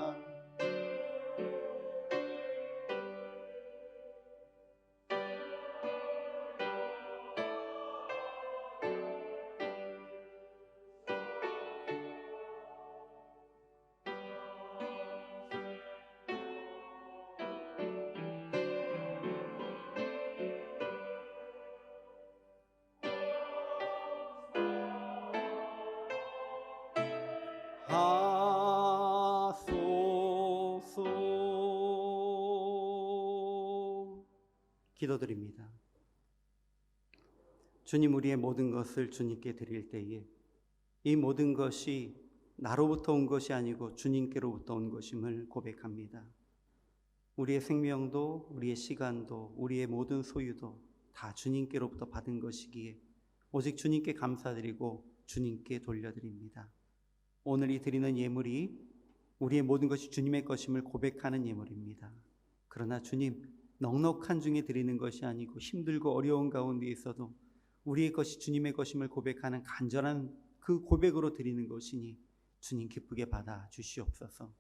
하소서. 기도드립니다. 주님, 우리의 모든 것을 주님께 드릴 때에 이 모든 것이 나로부터 온 것이 아니고 주님께로부터 온 것임을 고백합니다. 우리의 생명도 우리의 시간도 우리의 모든 소유도 다 주님께로부터 받은 것이기에 오직 주님께 감사드리고 주님께 돌려드립니다. 오늘 이 드리는 예물이 우리의 모든 것이 주님의 것임을 고백하는 예물입니다. 그러나 주님, 넉넉한 중에 드리는 것이 아니고 힘들고 어려운 가운데 있어도 우리의 것이 주님의 것임을 고백하는 간절한 그 고백으로 드리는 것이니 주님 기쁘게 받아 주시옵소서.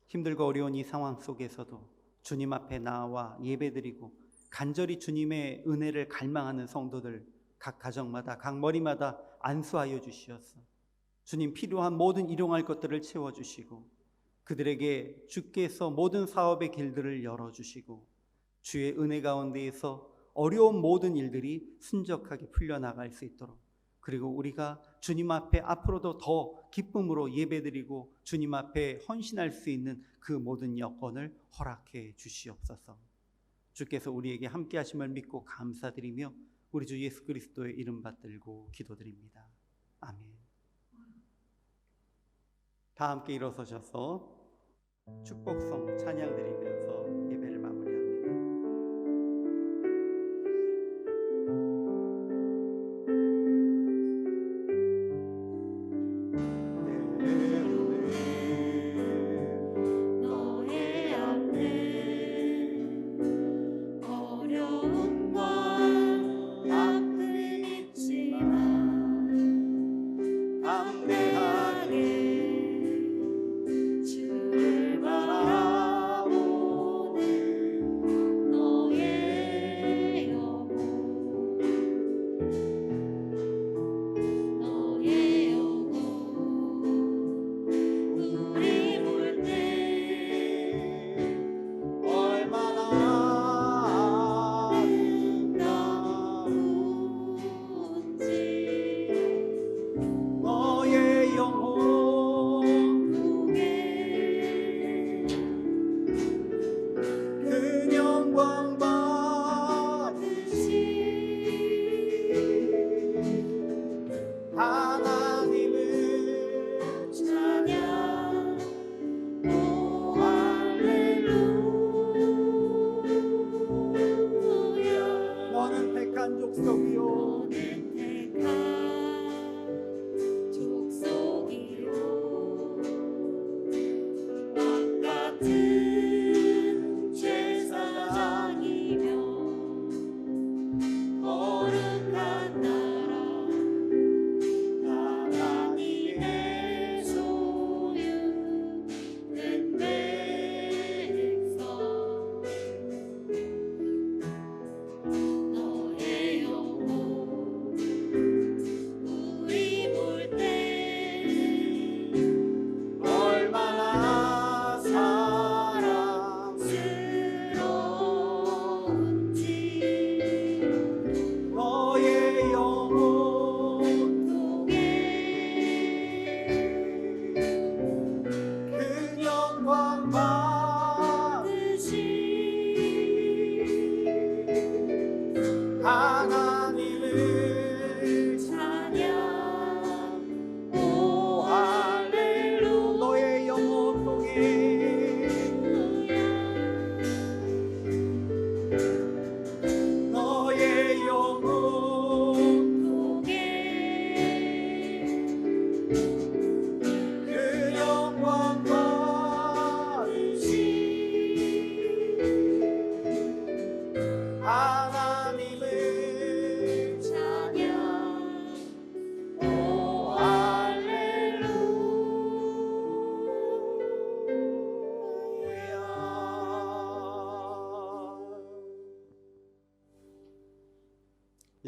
힘들고 어려운 이 상황 속에서도 주님 앞에 나와 예배드리고 간절히 주님의 은혜를 갈망하는 성도들 각 가정마다 각 머리마다 안수하여 주시옵소서. 주님, 필요한 모든 일용할 것들을 채워주시고 그들에게 주께서 모든 사업의 길들을 열어주시고 주의 은혜 가운데에서 어려운 모든 일들이 순적하게 풀려나갈 수 있도록, 그리고 우리가 주님 앞에 앞으로도 더 기쁨으로 예배드리고 주님 앞에 헌신할 수 있는 그 모든 여건을 허락해 주시옵소서. 주께서 우리에게 함께 하심을 믿고 감사드리며 우리 주 예수 그리스도의 이름 받들고 기도드립니다. 아멘. 다 함께 일어서셔서 축복성 찬양 드리면서 예배를 마무리합니다. 너의 앞에 어려움과 아픔이 있지만 담대하게 주를 바라보는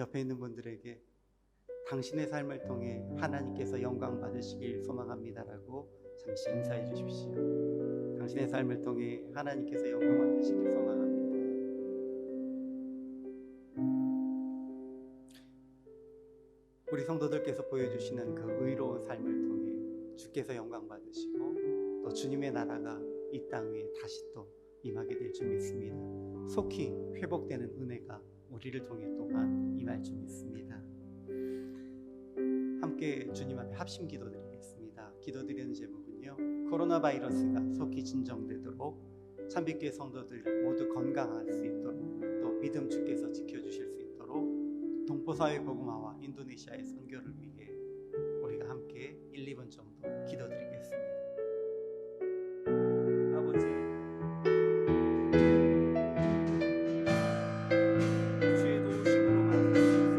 옆에 있는 분들에게 당신의 삶을 통해 하나님께서 영광 받으시길 소망합니다라고 잠시 인사해 주십시오. 당신의 삶을 통해 하나님께서 영광 받으시길 소망합니다. 우리 성도들께서 보여주시는 그 의로운 삶을 통해 주께서 영광 받으시고 또 주님의 나라가 이 땅 위에 다시 또 임하게 될 줄 믿습니다. 속히 회복되는 은혜가 우리를 통해 또한 임할 줄 믿습니다. 함께 주님 앞에 합심 기도드리겠습니다. 기도드리는 제목은요, 코로나 바이러스가 속히 진정되도록 참빛교회 성도들 모두 건강할 수 있도록 또 믿음 주께서 지켜주실 수 있도록 동포사회 복음화와 인도네시아의 선교를 위해 우리가 함께 1, 2분 정도 기도드리겠습니다. 아버지, 주의 도우심으로 만나셨습니다.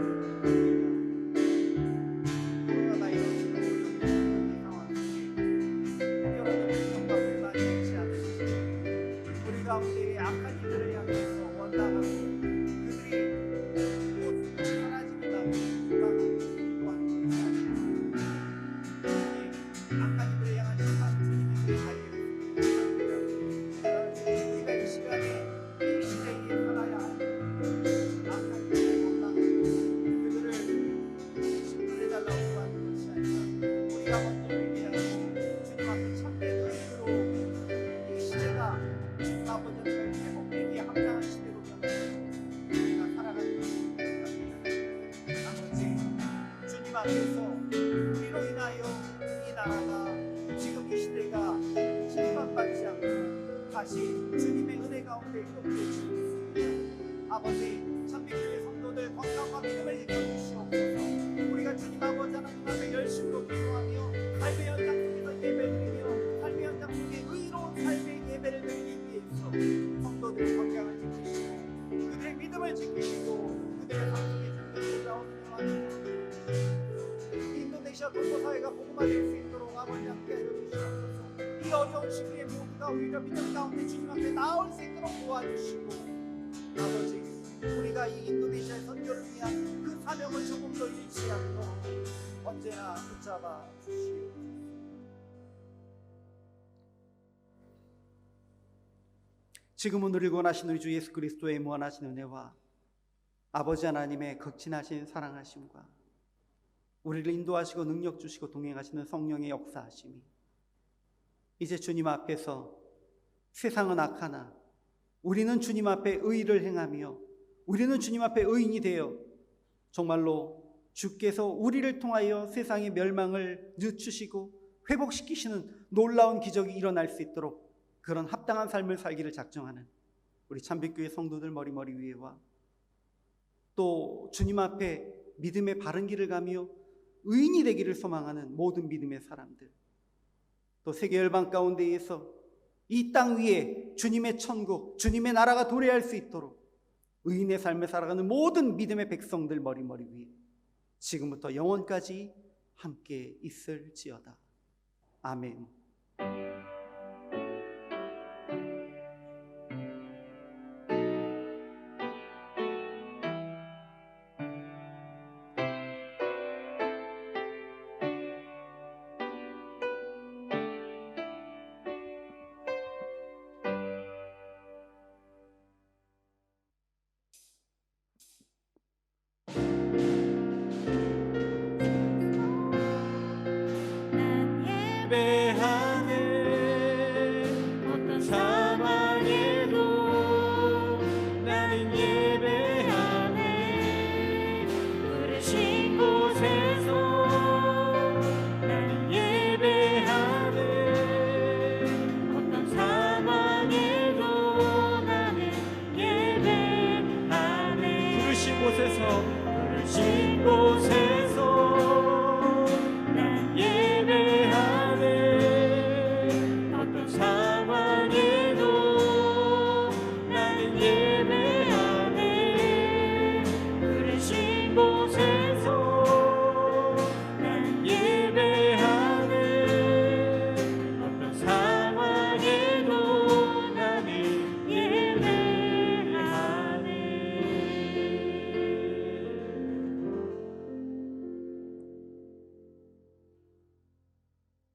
코로나 바이러스가 오염되는 이 상황 속에 여러분의 영광을 많이 잃지 않으시고 우리 가운데 악한 이들을 향해서 원망하고 그들이 곧 사라지겠다고 소망하고 기도하는 것이 아닙니다. 악한 이들을 향한 심판 주님의 발견입니다. 우리가 이 시간에 이 시대에 살아야 할 악한 이들을 원망하고 그들을 심판해달라고 구하는 것이 아니라 우리가 먼저 회개하고 주님 앞에 참된 의로 이 시대가 주님 아버지의 회복되기에 합당한 시대로 변화되고 우리가 살아가는 것을 기도합니다. 아버지, 주님 앞에서 우리로 인하여 이 나라가 지금 이 시대가 심판받지 않고 다시 주님의 은혜 가운데 이끌어줄 수 있습니다. 아버지, 참빛교회 성도들 건강과 믿음을 지켜주시옵소서. 우리가 주님 아버지 하나님 앞에 열심으로 기도하며 삶의 현장 속에서 예배드리며 삶의 현장 속에 의로운 삶의 예배를 드리기 위해서 성도들의 건강을 지키시고 그들의 믿음을 지키시고 그들의 삶 속에 주님의 놀라운 영광을 인도네시아 동포사회가 복음화될 수 있도록 아버지 함께하여 주시옵소서. 이 어려운 시기에 모두가 오히려 믿음 가운데 주님 앞에 나올 수 있도록 도와주시고 아버지, 우리가 이 인도네시아의 선교를 위한 그 사명을 조금 더 잃지 않도록 언제나 붙잡아 주시옵소서. 지금은 우리를 원하신 우리 주 예수 그리스도의 무한하신 은혜와 아버지 하나님의 극진하신 사랑하심과 우리를 인도하시고 능력 주시고 동행하시는 성령의 역사하심이 이제 주님 앞에서 세상은 악하나 우리는 주님 앞에 의를 행하며 우리는 주님 앞에 의인이 되어 정말로 주께서 우리를 통하여 세상의 멸망을 늦추시고 회복시키시는 놀라운 기적이 일어날 수 있도록 그런 합당한 삶을 살기를 작정하는 우리 참빛교회 성도들 머리머리 위에와 또 주님 앞에 믿음의 바른 길을 가며 의인이 되기를 소망하는 모든 믿음의 사람들, 또 세계 열방 가운데에서 이 땅 위에 주님의 천국, 주님의 나라가 도래할 수 있도록 의인의 삶을 살아가는 모든 믿음의 백성들 머리머리 위에 지금부터 영원까지 함께 있을지어다. 아멘.